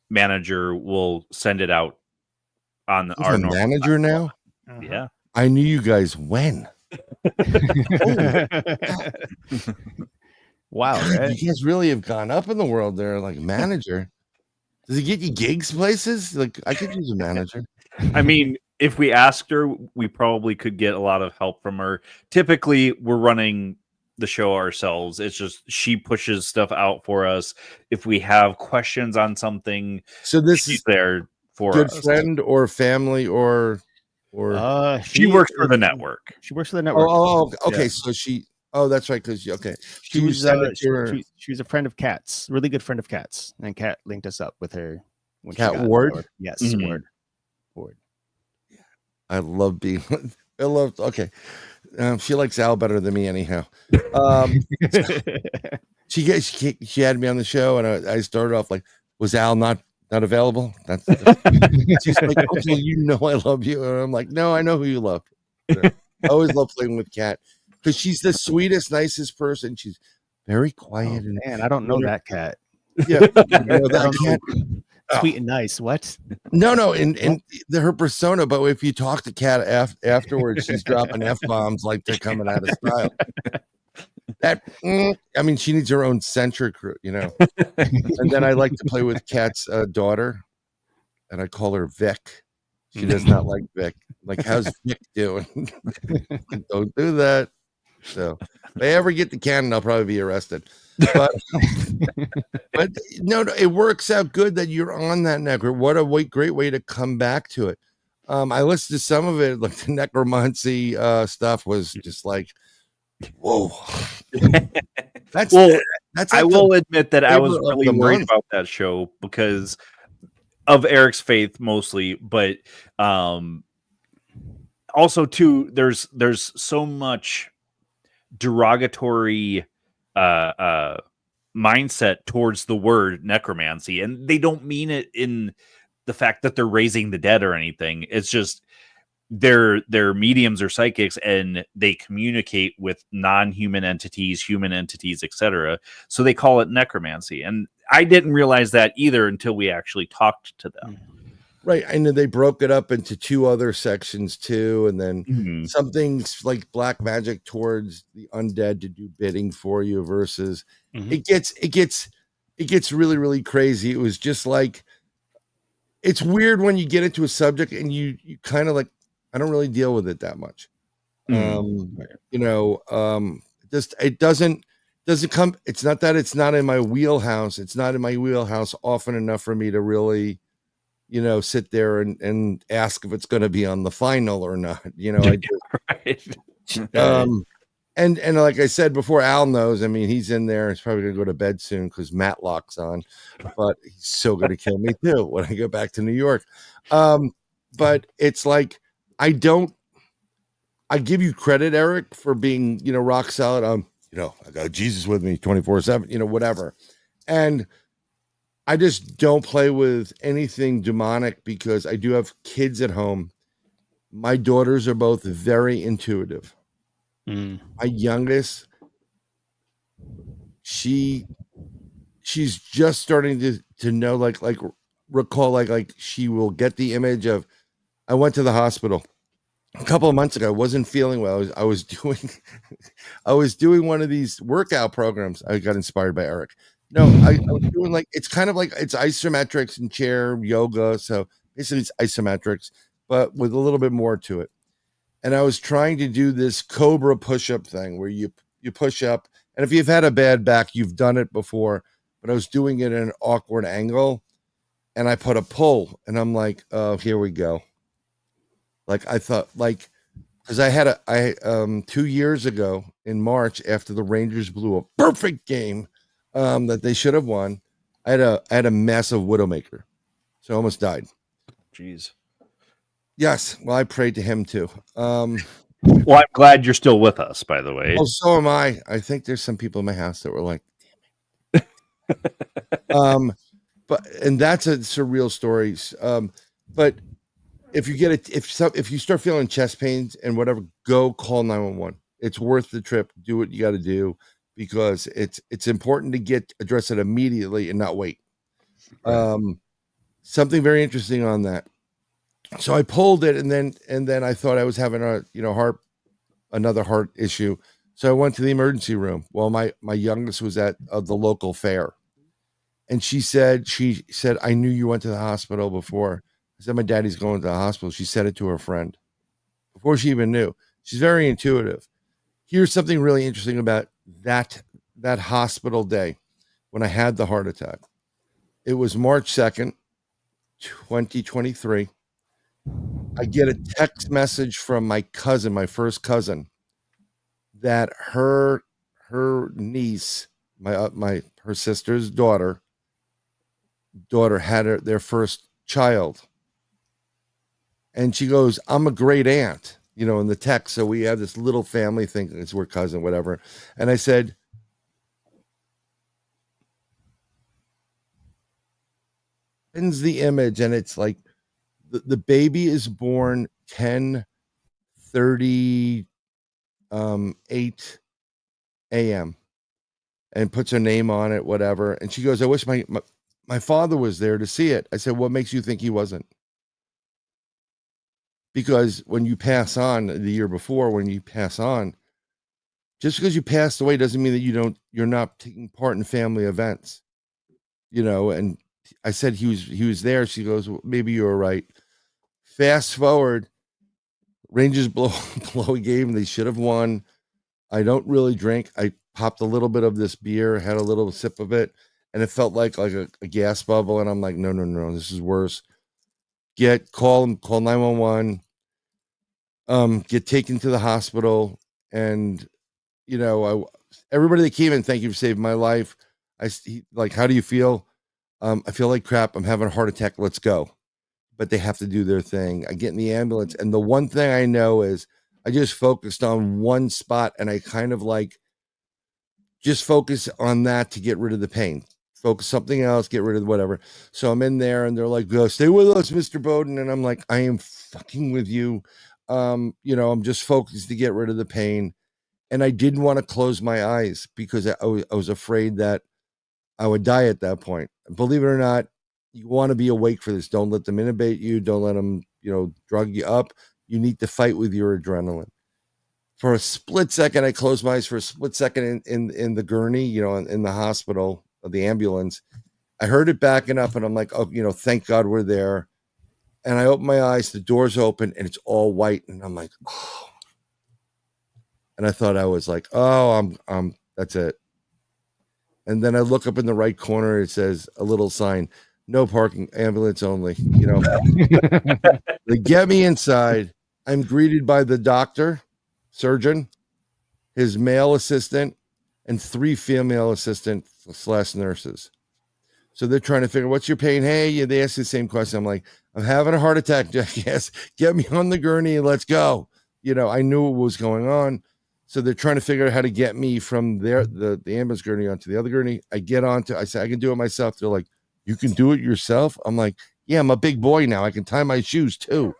manager will send it out on our manager now. Yeah, I knew you guys when. Wow, God, right? you guys really have gone up in the world there, like manager. Does he get you gigs places? Like, I could use a manager. I mean, if we asked her, we probably could get a lot of help from her. Typically, we're running the show ourselves. It's just she pushes stuff out for us. If we have questions on something, so this she's is there for good us. friend or family or she works for the network. She works for the network. Oh, okay. Yeah. So that's right. Because okay, She was she a friend of Kat's, really good friend of Kat's, and Kat linked us up with her. When Kat she got Ward? Ward. Yes, Mhm. Ward. I love being. I love. Okay, she likes Al better than me anyhow. She had me on the show, and I started off like, was Al not available? That's she's like, Uncle, you know I love you, and I'm like, no, I know who you love. So, I always love playing with Kat because she's the sweetest, nicest person. She's very quiet and Man, I don't know that Kat. yeah, you know that Kat. Sweet and nice. What? No, in her persona. But if you talk to Kat afterwards, she's dropping F-bombs like they're coming out of style. That I mean, she needs her own centric, you know. And then I like to play with Kat's daughter, and I call her Vic. She does not like Vic. Like, how's Vic doing? Don't do that. So if I ever get to Canada, I'll probably be arrested. But no, it works out good that you're on that network. What a great way to come back to it. I listened to some of it, like the necromancy stuff was just like, whoa. That's I will admit that I was really worried about that show because of Erik's faith mostly, but also too, there's so much derogatory mindset towards the word necromancy, and they don't mean it in the fact that they're raising the dead or anything. It's just they're mediums or psychics, and they communicate with non-human entities, human entities, etc. So they call it necromancy, and I didn't realize that either until we actually talked to them. Right. I know they broke it up into two other sections too, and then some things like black magic towards the undead to do bidding for you versus it gets really, really crazy. It was just like, it's weird when you get into a subject and you kind of like, I don't really deal with it that much. You know, just it doesn't come. It's not that it's not in my wheelhouse. It's not in my wheelhouse often enough for me to really, you know, sit there and ask if it's going to be on the final or not. You know, I do. Right. And like I said before, Al knows. I mean, he's in there. He's probably going to go to bed soon because Matlock's on. But he's still going to kill me too when I go back to New York. But it's like I give you credit, Erik, for being, you know, rock solid. You know, I got Jesus with me 24/7. You know, whatever. And I just don't play with anything demonic because I do have kids at home. My daughters are both very intuitive. My youngest, she's just starting to know, like recall, like she will get the image of, I went to the hospital a couple of months ago. I wasn't feeling well. I was doing one of these workout programs. I got inspired by Erik. No, I was doing like, it's kind of like, it's isometrics and chair yoga. So basically it's isometrics, but with a little bit more to it. And I was trying to do this cobra push-up thing where you push up. And if you've had a bad back, you've done it before, but I was doing it at an awkward angle and I put a pull and I'm like, oh, here we go. Like I thought, like, because I 2 years ago in March after the Rangers blew a perfect game that they should have won, I had a massive widowmaker, so I almost died. Jeez. Yes, well, I prayed to him too. Well, I'm glad you're still with us, by the way. Oh, so am I. I think there's some people in my house that were like, damn it. But and that's a surreal story. But if you get it, if you start feeling chest pains and whatever, go call 911. It's worth the trip. Do what you got to do because it's important to address it immediately and not wait. Something very interesting on that. So I pulled it, and then I thought I was having another heart issue. So I went to the emergency room. Well, my youngest was at the local fair, and she said, I knew you went to the hospital before. I said, my daddy's going to the hospital. She said it to her friend before she even knew. She's very intuitive. Here's something really interesting about that hospital day when I had the heart attack. It was March 2nd, 2023. I get a text message from my cousin, my first cousin, that her niece, her sister's daughter had their first child. And she goes, I'm a great aunt, in the text. So we have this little family thing. It's we're cousin, whatever. And I said, sends the image, and it's like the baby is born 10:38 a.m. and puts her name on it, whatever. And she goes, I wish my father was there to see it. I said, what makes you think he wasn't? Because when you pass on the year before, when you pass on, just because you passed away doesn't mean that you're not taking part in family events, and I said he was there. She goes, well, maybe you were right. Fast forward, Rangers blow a game. They should have won. I don't really drink. I popped a little bit of this beer, had a little sip of it, and it felt like a gas bubble. And I'm like, no, this is worse. Call 911, get taken to the hospital. And, everybody that came in, thank you for saving my life. How do you feel? I feel like crap. I'm having a heart attack. Let's go. But they have to do their thing. I get in the ambulance. And the one thing I know is I just focused on one spot, and I kind of just focus on that to get rid of the pain. Focus something else, get rid of whatever. So I'm in there, and they're like, go stay with us, Mr. Bowden. And I'm like, I am fucking with you. I'm just focused to get rid of the pain. And I didn't want to close my eyes because I was afraid that I would die at that point. Believe it or not, you want to be awake for this. Don't let them intubate you. Don't let them, drug you up. You need to fight with your adrenaline. For a split second, I closed my eyes for a split second in the gurney, in the hospital, the ambulance. I heard it backing up, and I'm like, oh, thank God we're there. And I open my eyes, the door's open, and it's all white. And I'm like, oh. And I thought I was like, oh, I'm that's it. And then I look up in the right corner, it says a little sign, no parking, ambulance only. They get me inside. I'm greeted by the doctor, surgeon, his male assistant, and 3 female assistant/nurses. So they're trying to figure, what's your pain? Hey, they ask the same question. I'm like, I'm having a heart attack, jackass. Get me on the gurney and let's go. I knew what was going on. So they're trying to figure out how to get me from there, the ambulance gurney onto the other gurney. I say, I can do it myself. They're like, you can do it yourself? I'm like, yeah, I'm a big boy now. I can tie my shoes too.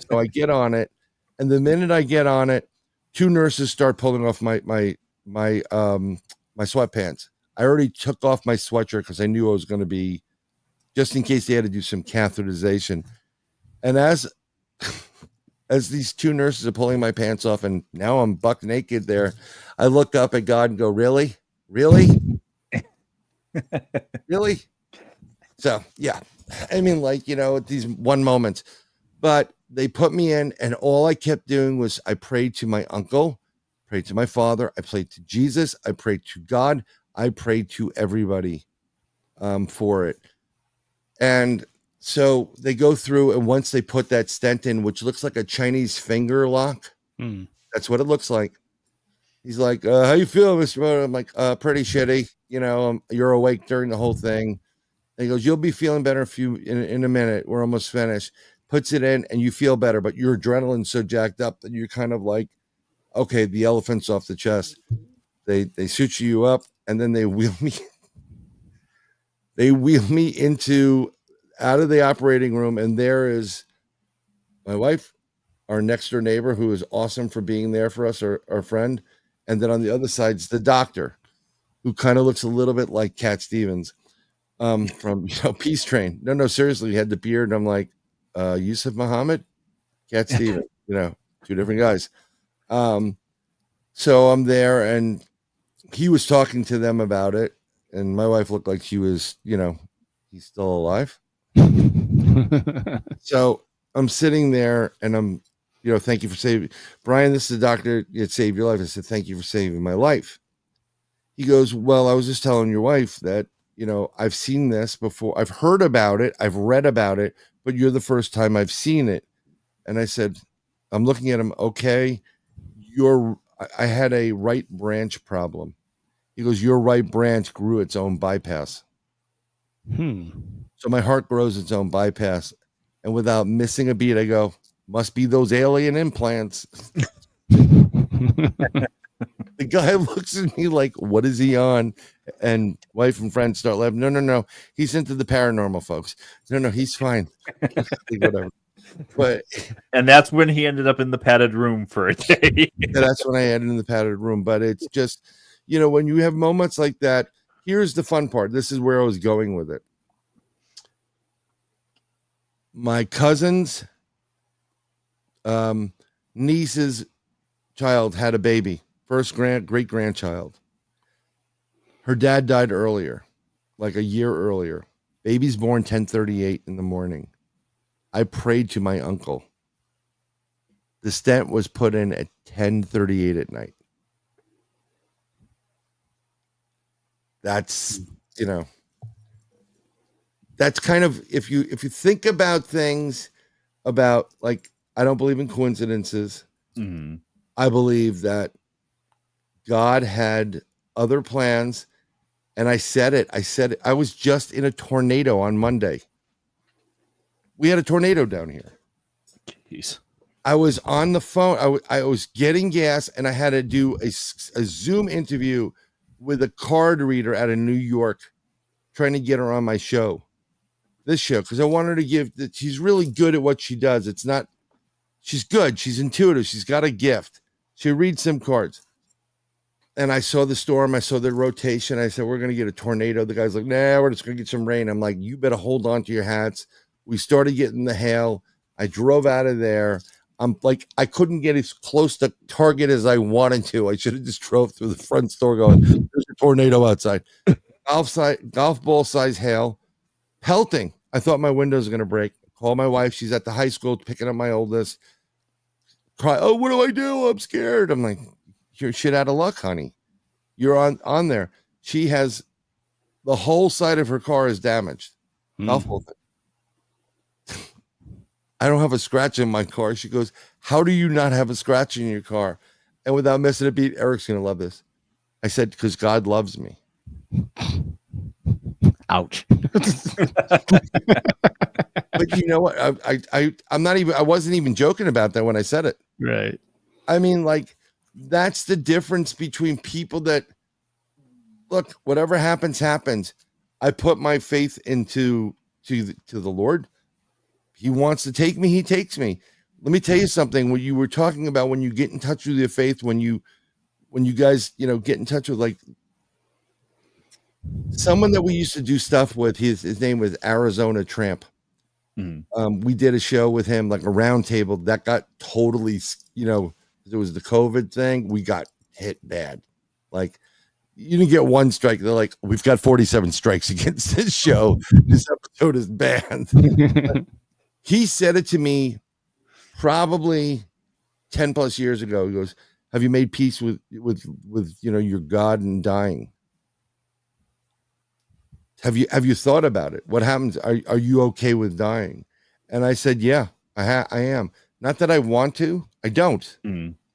So I get on it. And the minute I get on it, 2 nurses start pulling off my sweatpants. I already took off my sweatshirt because I knew I was going to be, just in case they had to do some catheterization. And as these 2 nurses are pulling my pants off, and now I'm buck naked there, I look up at God and go, really? Really? Really? So, yeah. I mean, these one moments. But they put me in, and all I kept doing was I prayed to my uncle, prayed to my father, I prayed to Jesus, I prayed to God, I prayed to everybody for it. And So they go through, and once they put that stent in, which looks like a Chinese finger lock, that's what it looks like. He's like, how you feel, Mr. Bowden? I'm like, pretty shitty. You're awake during the whole thing. And he goes, you'll be feeling better in a minute. We're almost finished. Puts it in, and you feel better, but your adrenaline's so jacked up that you're kind of like, okay, the elephant's off the chest. They suture you up, and then they wheel me. They wheel me out of the operating room, and there is my wife, our next door neighbor, who is awesome for being there for us, our friend. And then on the other side's the doctor, who kind of looks a little bit like Cat Stevens from Peace Train. No, seriously, he had the beard. And I'm like, Yusuf Muhammad, Cat Stevens, two different guys. So I'm there, and he was talking to them about it. And my wife looked like she was, he's still alive. So I'm sitting there, and I'm, thank you for saving Bryan. This is the doctor that saved your life. I said, thank you for saving my life. He goes, well, I was just telling your wife that, I've seen this before. I've heard about it. I've read about it, but you're the first time I've seen it. And I said, I'm looking at him. Okay. I had a right branch problem. He goes, your right branch grew its own bypass. So my heart grows its own bypass. And without missing a beat, I go, must be those alien implants. The guy looks at me like, what is he on? And wife and friends start laughing. No. He's into the paranormal, folks. No, he's fine. Whatever. And that's when he ended up in the padded room for a day. That's when I ended in the padded room. But it's just, when you have moments like that, here's the fun part. This is where I was going with it. My cousin's niece's child had a baby, first great grandchild. Her dad died earlier, like a year earlier. Baby's born 10:38 in the morning. I prayed to my uncle. The stent was put in at 10:38 at night. That's, that's kind of, if you think about things about, like, I don't believe in coincidences. Mm-hmm. I believe that God had other plans. And I said it. I was just in a tornado on Monday. We had a tornado down here. Jeez. I was on the phone. I was getting gas, and I had to do a Zoom interview with a card reader out of New York, trying to get her on my show. This show, because I want her to give that. She's really good at what she does. She's good. She's intuitive. She's got a gift. She reads some cards. And I saw the storm. I saw the rotation. I said, we're going to get a tornado. The guy's like, nah, we're just going to get some rain. I'm like, you better hold on to your hats. We started getting the hail. I drove out of there. I'm like, I couldn't get as close to Target as I wanted to. I should have just drove through the front store going, there's a tornado outside. Golf ball size hail, pelting. I thought my windows were going to break. Call my wife. She's at the high school picking up my oldest. Cry, oh, what do I do? I'm scared. I'm like, you're shit out of luck, honey. You're on there. She has the whole side of her car is damaged. Golf ball thing. I don't have a scratch in my car. She goes, how do you not have a scratch in your car? And without missing a beat, Eric's going to love this. I said, because God loves me. Ouch. But you know what? I wasn't even joking about that when I said it. Right. I mean, like, that's the difference between people that, look, whatever happens, happens. I put my faith into the Lord. He wants to take me. He takes me. Let me tell you something. When you were talking about when you get in touch with your faith, when you guys, get in touch with, like, someone that we used to do stuff with, his name was Arizona Tramp. Mm-hmm. We did a show with him, like a round table that got totally, it was the COVID thing. We got hit bad. Like, you didn't get one strike. They're like, we've got 47 strikes against this show. This episode is banned. He said it to me probably 10 plus years ago. He goes, have you made peace with your God and dying? have you thought about it? What happens? Are you okay with dying? And I said, yeah, I am. Not that I want to. I don't.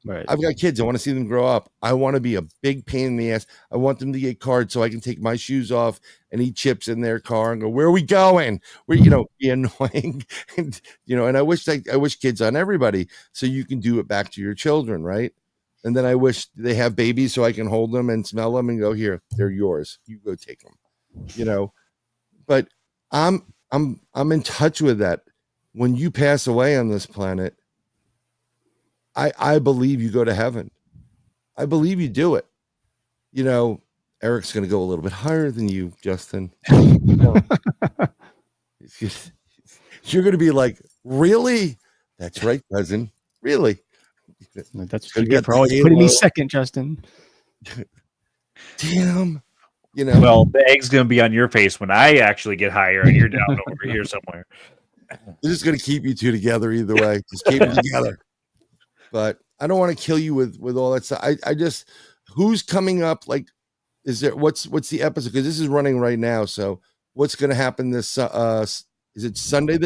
Right. I've got kids. I want to see them grow up. I want to be a big pain in the ass. I want them to get cards so I can take my shoes off and eat chips in their car and go, where are we going? Where, be annoying. And, and I wish kids on everybody so you can do it back to your children. Right. And then I wish they have babies so I can hold them and smell them and go, here, they're yours. You go take them, but I'm in touch with that. When you pass away on this planet, I believe you go to heaven. I believe you do it. Erik's going to go a little bit higher than you, Justin. You're going to be like, really? That's right, cousin. Really? That's what you get for always putting me second, Justin. Damn. Well, the egg's going to be on your face when I actually get higher and you're down over here somewhere. They're just going to keep you two together either way. Just keep it together. But I don't want to kill you with all that stuff. I just, who's coming up? Like, is there, what's the episode? Because this is running right now. So what's going to happen this, is it Sunday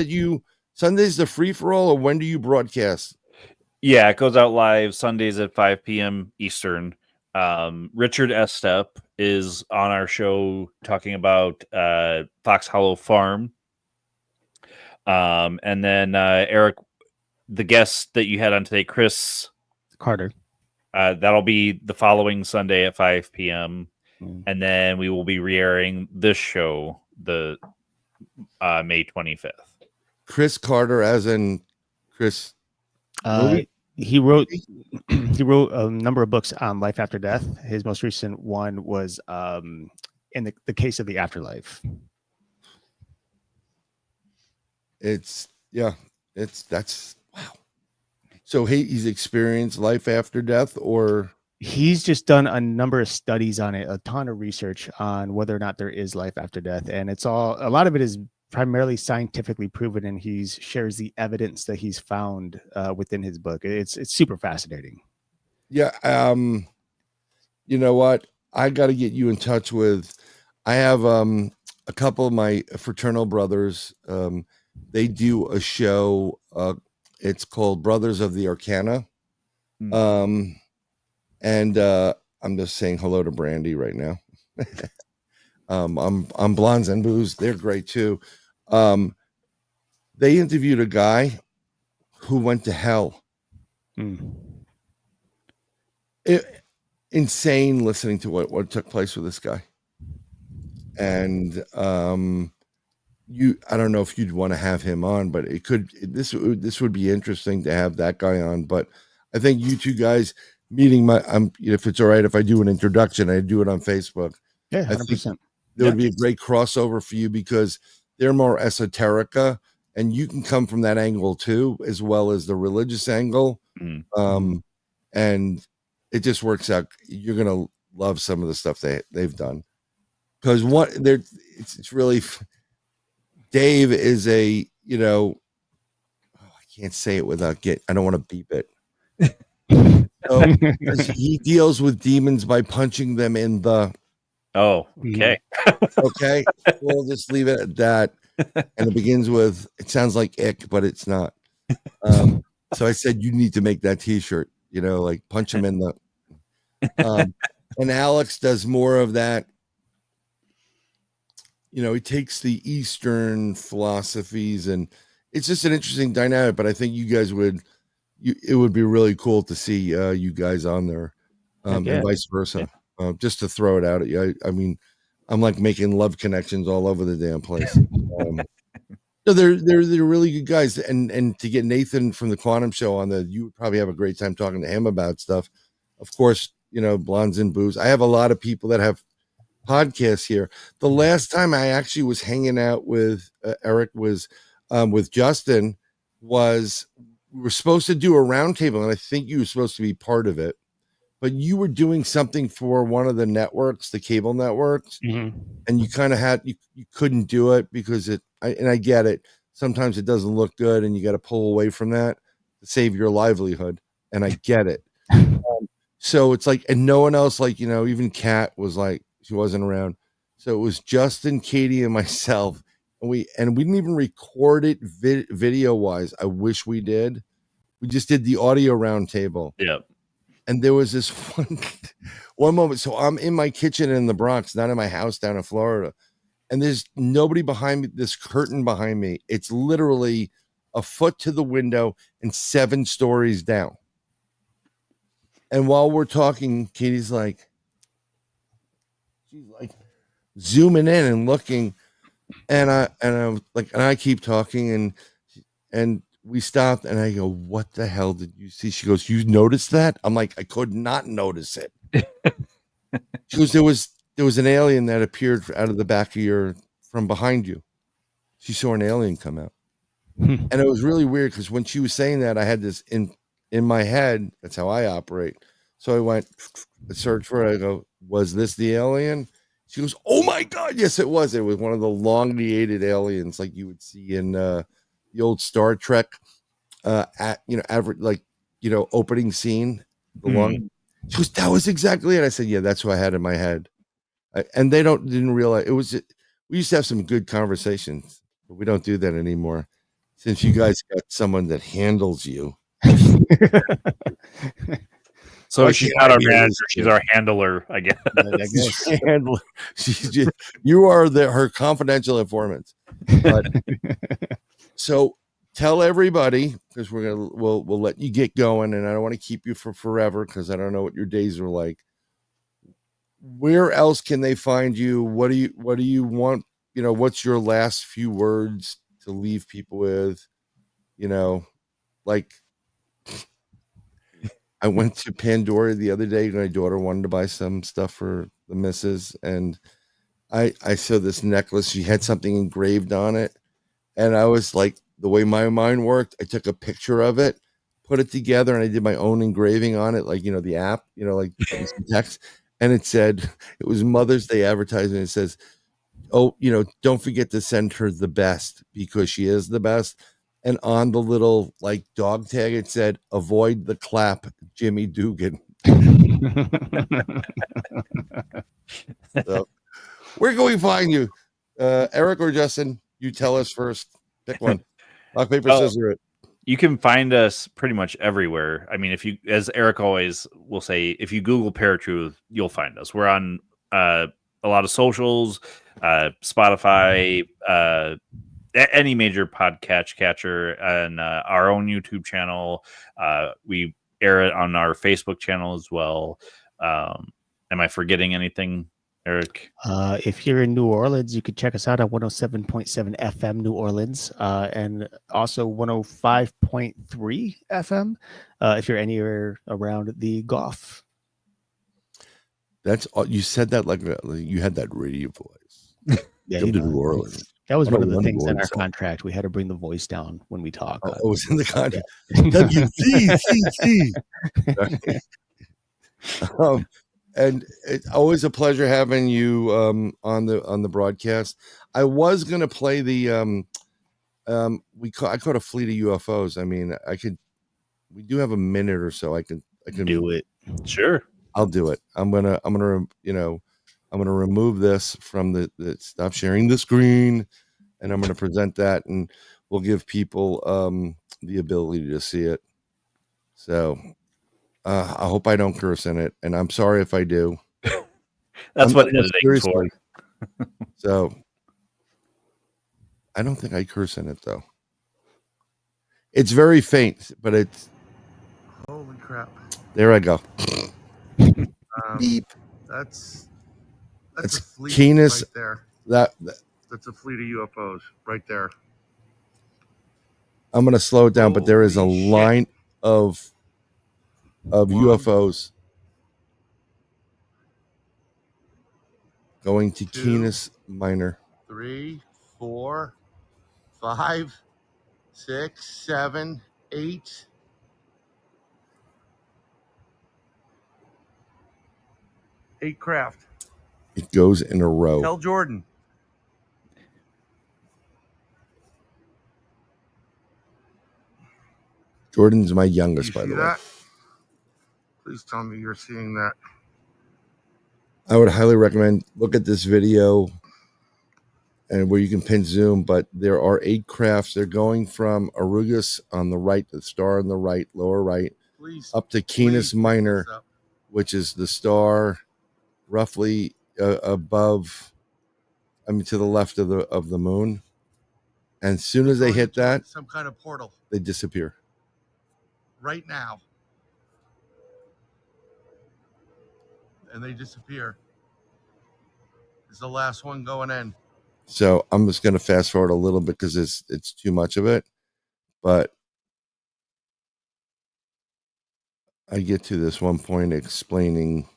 Sunday's the free for all, or when do you broadcast? Yeah, it goes out live Sundays at 5 p.m. Eastern. Richard Estep is on our show talking about Fox Hollow Farm. And then Erik, the guest that you had on today, Chris Carter, that'll be the following Sunday at 5 p.m. And then we will be re-airing this show the May 25th. Chris Carter, as in Chris. He wrote a number of books on life after death. His most recent one was in the case of the afterlife. That's wow. So he's experienced life after death, or he's just done a number of studies on it, a ton of research on whether or not there is life after death, and a lot of it is primarily scientifically proven, and he shares the evidence that he's found within his book. It's super fascinating. Yeah. You know what? I got to get you in touch with. I have a couple of my fraternal brothers. They do a show. It's called Brothers of the Arcana. And I'm just saying hello to Brandy right now. I'm Blondes and Booze. They're great too. They interviewed a guy who went to hell. Insane listening to what took place with this guy. And I don't know if you'd want to have him on, but this would be interesting to have that guy on. But I think you two guys meeting if it's all right if I do an introduction, I do it on Facebook. Yeah, 100%. There would be a great crossover for you because they're more esoterica, and you can come from that angle too, as well as the religious angle. And it just works out. You're gonna love some of the stuff they've done, because it's really. Dave is I can't say it without I don't want to beep it. So, he deals with demons by punching them in the. Oh, okay. Okay. We'll just leave it at that. And it begins with, it sounds like ick, but it's not. So I said, you need to make that t-shirt, like punch him in the, and Alex does more of that. He takes the Eastern philosophies, and it's just an interesting dynamic, but I think you guys it would be really cool to see you guys on there, and vice versa. Just to throw it out at you. I mean, I'm like making love connections all over the damn place. So they're really good guys. And to get Nathan from the Quantum Show on you would probably have a great time talking to him about stuff. Of course, Blondes and Booze. I have a lot of people that have podcasts here. The last time I actually was hanging out with Erik was with Justin. We were supposed to do a roundtable, and I think you were supposed to be part of it. But you were doing something for one of the networks, the cable networks, and you kind of you couldn't do it because I get it. Sometimes it doesn't look good, and you got to pull away from that to save your livelihood. And I get it. So it's like, and no one else, even Kat was like, she wasn't around. So it was Justin, Katie, and myself. And we didn't even record it video wise. I wish we did. We just did the audio round table. Yep. And there was this one moment. So I'm in my kitchen in the Bronx, not in my house down in Florida. And there's nobody behind me, this curtain behind me. It's literally a foot to the window and 7 stories down. And while we're talking, Katie's like, she's like zooming in and looking. And I keep talking and we stopped and I go, what the hell did you see? She goes, you noticed that? I'm like, I could not notice it. She goes, there was an alien that appeared out of the back of from behind you. She saw an alien come out. And it was really weird because when she was saying that, I had this in my head. That's how I operate. So I went, search for it. I go, was this the alien? She goes, oh my God. Yes, it was. It was one of the elongated aliens like you would see in the old Star Trek opening scene. The long. She goes, that was exactly it. I said, yeah, that's what I had in my head. And they didn't realize it was. We used to have some good conversations, but we don't do that anymore since you guys got someone that handles you. So she's not our manager; she's our handler, I guess. Handler. You are her confidential informant. But, so tell everybody because we'll let you get going, and I don't want to keep you for forever because I don't know what your days are like. Where else can they find you? What do you want? What's your last few words to leave people with? Like I went to Pandora the other day. My daughter wanted to buy some stuff for the missus, and I saw this necklace. She had something engraved on it, and I was like, the way my mind worked, I took a picture of it, put it together, and I did my own engraving on it, like the app, like some text. And it said, it was Mother's Day advertisement. It says, oh, don't forget to send her the best because she is the best. And on the little like dog tag, it said, avoid the clap, Jimmy Dugan. So, where can we find you? Erik or Justin? You tell us first. Pick one. Rock, paper, scissors. You can find us pretty much everywhere. I mean, if you, as Erik always will say, if you Google ParaTruth, you'll find us. We're on a lot of socials, Spotify, any major podcast catcher, and our own YouTube channel. We air it on our Facebook channel as well. Am I forgetting anything, Erik? If you're in New Orleans, you can check us out at 107.7 FM New Orleans, and also 105.3 FM if you're anywhere around the Gulf. That's all. You said that like you had that radio voice. Yeah, Come to New Orleans. That was one of the things in our contract. We had to bring the voice down when we talk. Oh, it was in the contract. WCCC. And it's always a pleasure having you on the broadcast. I was gonna play the I caught a fleet of UFOs. I mean, we do have a minute or so. I can do it. Sure. I'll do it. I'm gonna remove this from the stop sharing the screen, and I'm gonna present that, and we'll give people the ability to see it. So I hope I don't curse in it, and I'm sorry if I do. That's what editing is for. So I don't think I curse in it though. It's very faint, but it's holy crap. There I go. Beep. That's a fleet Keenest, right there. That's a fleet of UFOs right there. I'm gonna slow it down, but there is a line of UFOs going to Canis Minor. 3, 4, 5, 6, 7, 8. Eight craft. It goes in a row. Tell Jordan. Jordan's my youngest, by the way. That? Please tell me you're seeing that. I would highly recommend look at this video and where you can pin zoom, but there are 8 crafts. They're going from Arugas on the right, the star on the right, lower right, up to Canis Minor, which is the star roughly above, to the left of the moon. And as soon as they hit that, some kind of portal they disappear. right now. And they disappear. It's the last one going in. So I'm just going to fast forward a little bit because it's too much of it. But I get to this one point explaining.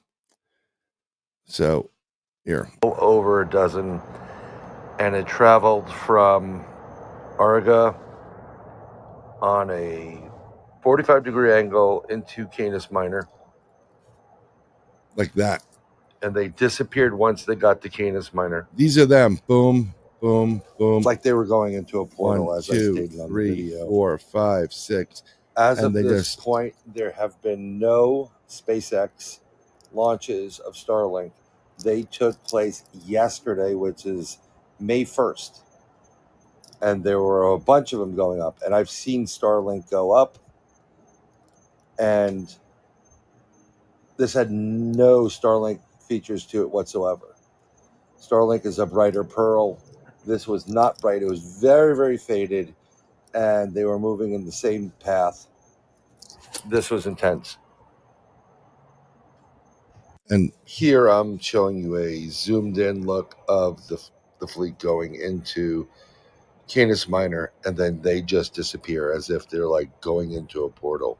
So here, over a dozen, and it traveled from Arga on a 45-degree angle into Canis Minor, like that. And they disappeared once they got to Canis Minor. These are them. Boom, boom, boom. It's like they were going into a portal. 1, as I 2, stated on the 3, video. 4, 5, 6. As And of they this just- point, there have been no SpaceX launches of Starlink. They took place yesterday, which is May 1st. And there were a bunch of them going up. And I've seen Starlink go up. And this had no Starlink features to it whatsoever. Starlink is a brighter pearl. This was not bright. It was very, very faded. And they were moving in the same path. This was intense. And here I'm showing you a zoomed in look of the fleet going into Canis Minor, and then they just disappear as if they're like going into a portal.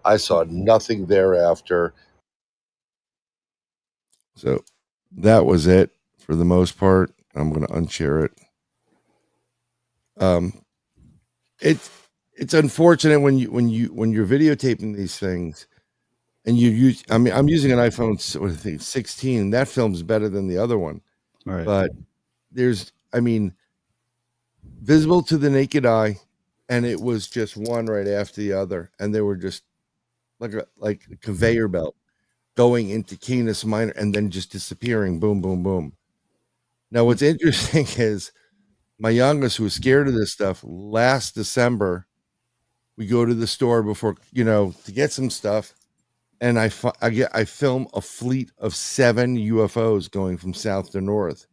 I saw nothing thereafter. So that was it for the most part. I'm going to unshare it. It's unfortunate when you're videotaping these things and you use, I'm using an iPhone 16. That film's better than the other one. Right. But there's, visible to the naked eye, and it was just one right after the other, and they were just like a conveyor belt going into Canis Minor and then just disappearing. Boom, boom, boom. Now, what's interesting is my youngest, who was scared of this stuff, last December, we go to the store before, to get some stuff, and I film a fleet of 7 UFOs going from south to north.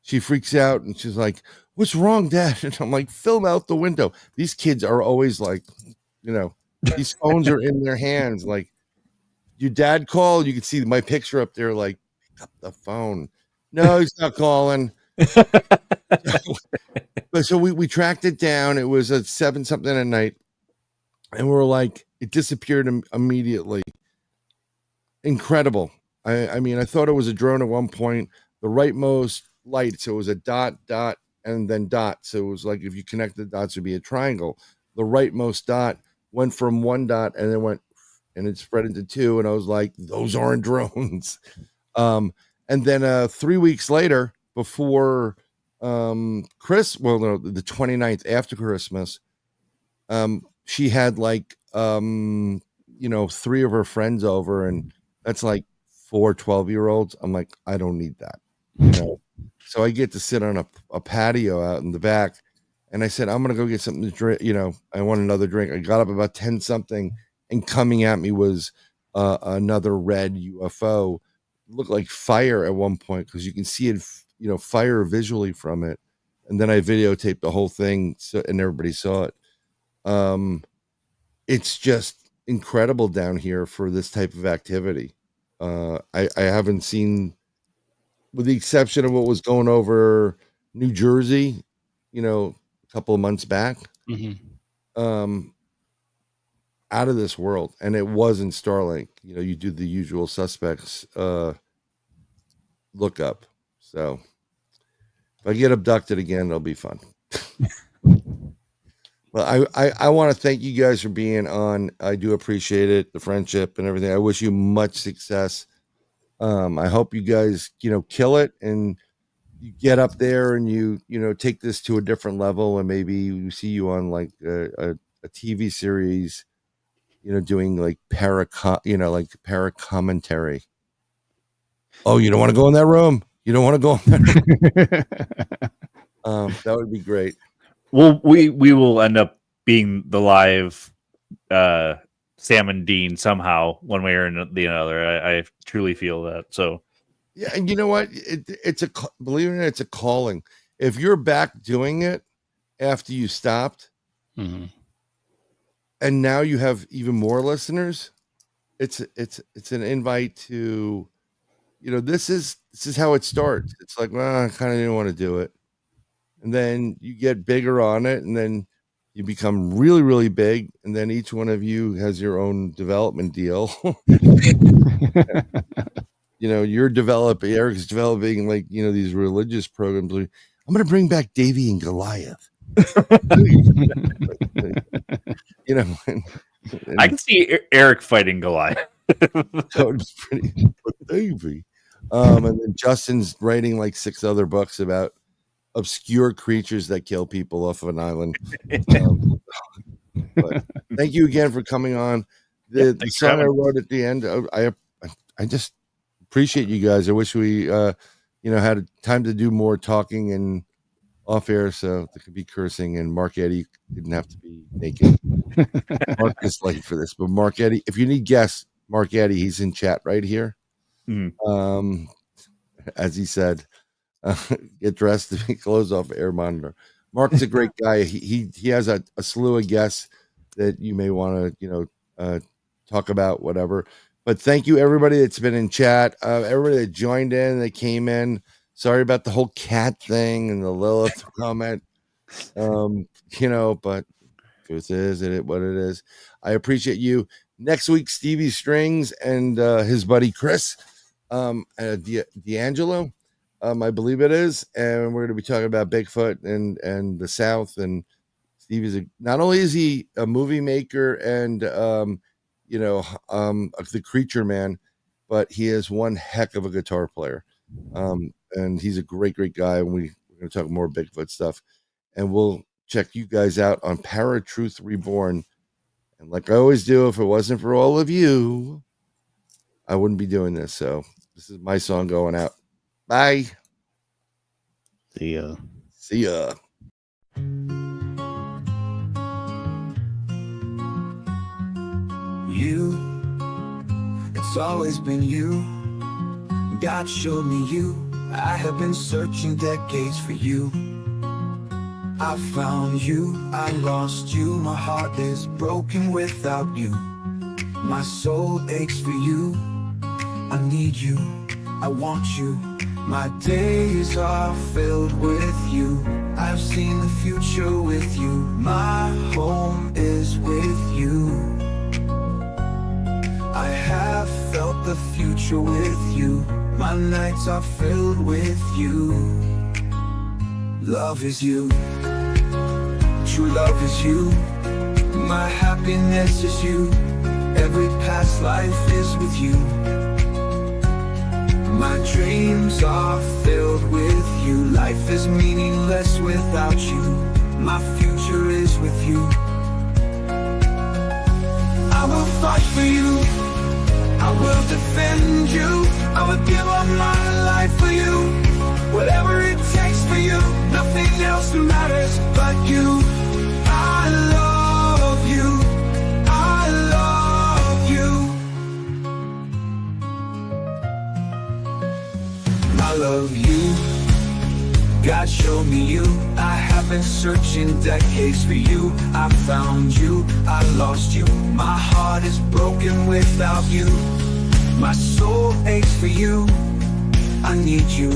She freaks out and she's like, "What's wrong, Dad?" And I'm like, "Film out the window." These kids are always like, these phones are in their hands. Like, your dad called, you can see my picture up there, like, pick up the phone. No, he's not calling. But so we tracked it down. It was at 7 something at night. And we're like, it disappeared immediately. Incredible. I thought it was a drone at one point. The rightmost light, so it was a dot, and then dot. So it was like if you connect the dots, it would be a triangle. The rightmost dot went from 1 dot and then went, and it spread into 2. And I was like, those aren't drones. And then 3 weeks later, before the 29th, after Christmas, she had 3 of her friends over, and that's like 4 12-year-olds. I'm like, I don't need that. So I get to sit on a patio out in the back, and I said, I'm gonna go get something to drink. I want another drink. I got up about 10 something, and coming at me was another red UFO. It looked like fire at one point because you can see it, fire visually from it. And then I videotaped the whole thing, and everybody saw it. It's just incredible down here for this type of activity. I haven't seen, with the exception of what was going over New Jersey, a couple of months back, out of this world. And it wasn't Starlink. You do the usual suspects look up. So if I get abducted again, it'll be fun. Well, I want to thank you guys for being on. I do appreciate it, the friendship and everything. I wish you much success. I hope you guys, kill it, and you get up there and you take this to a different level, and maybe we see you on like a TV series, doing like para commentary. Oh, you don't want to go in that room. You don't want to go in that room. That would be great. Well, we will end up being the live Sam and Dean somehow, one way or the other. I truly feel that. So, yeah, and you know what? It's believe it or not, it's a calling. If you're back doing it after you stopped, and now you have even more listeners, it's an invite to, this is how it starts. It's like, well, I kind of didn't want to do it, and then you get bigger on it, and then you become really, really big, and then each one of you has your own development deal. Eric's developing these religious programs. I'm going to bring back Davy and Goliath. I can see Erik fighting Goliath. That was pretty Davy. And then Justin's writing like 6 other books about obscure creatures that kill people off of an island. But thank you again for coming on. The song I wrote at the end, I just appreciate you guys. I wish we had time to do more talking and off air, so there could be cursing, and Mark Eddy didn't have to be naked. Mark is late for this, but Mark Eddy, if you need guests, Mark Eddy, he's in chat right here. As he said, get dressed to be closed off air monitor. Mark's a great guy. He has a slew of guests that you may want to talk about, whatever. But thank you everybody that's been in chat, everybody that joined in, that came in. Sorry about the whole cat thing and the Lilith comment. But truth is it what it is. I appreciate you. Next week, Stevie Strings and his buddy Chris, D'Angelo, I believe it is, and we're going to be talking about Bigfoot and the South. And Stevie's not only is he a movie maker and the Creature Man, but he is one heck of a guitar player. And he's a great guy. And we're going to talk more Bigfoot stuff, and we'll check you guys out on ParaTruth Reborn. And like I always do, if it wasn't for all of you, I wouldn't be doing this. So this is my song going out. Bye. See ya. See ya. You, it's always been you. God showed me you. I have been searching decades for you. I found you, I lost you. My heart is broken without you. My soul aches for you. I need you, I want you. My days are filled with you. I've seen the future with you. My home is with you. I have felt the future with you. My nights are filled with you. Love is you. True love is you. My happiness is you. Every past life is with you. My dreams are filled with you. Life is meaningless without you. My future is with you. I will fight for you. I will defend you. I will give up my life for you. Whatever it takes for you. Nothing else matters but you. I love you. I love you. I love you. God showed me you. I have been searching decades for you. I found you, I lost you. My heart is broken without you. My soul aches for you. I need you,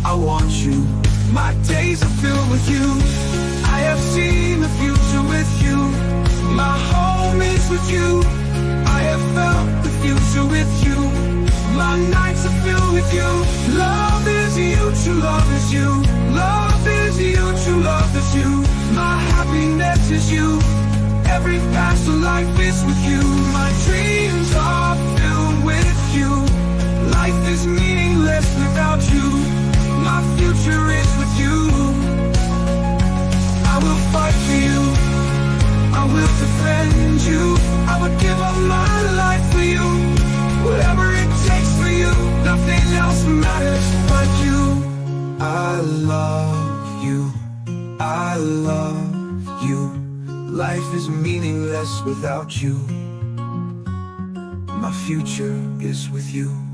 I want you. My days are filled with you. I have seen the future with you. My home is with you. I have felt the future with you. My nights are filled with you. Love is you, true love is you. Love is you, true love is you. My happiness is you. Every past life is with you. My dreams are filled with you. Life is meaningless without you. My future is with you. I will fight for you. I will defend you. I would give up my life for you. Whatever it takes for you. Nothing else I love you. Life is meaningless without you. My future is with you.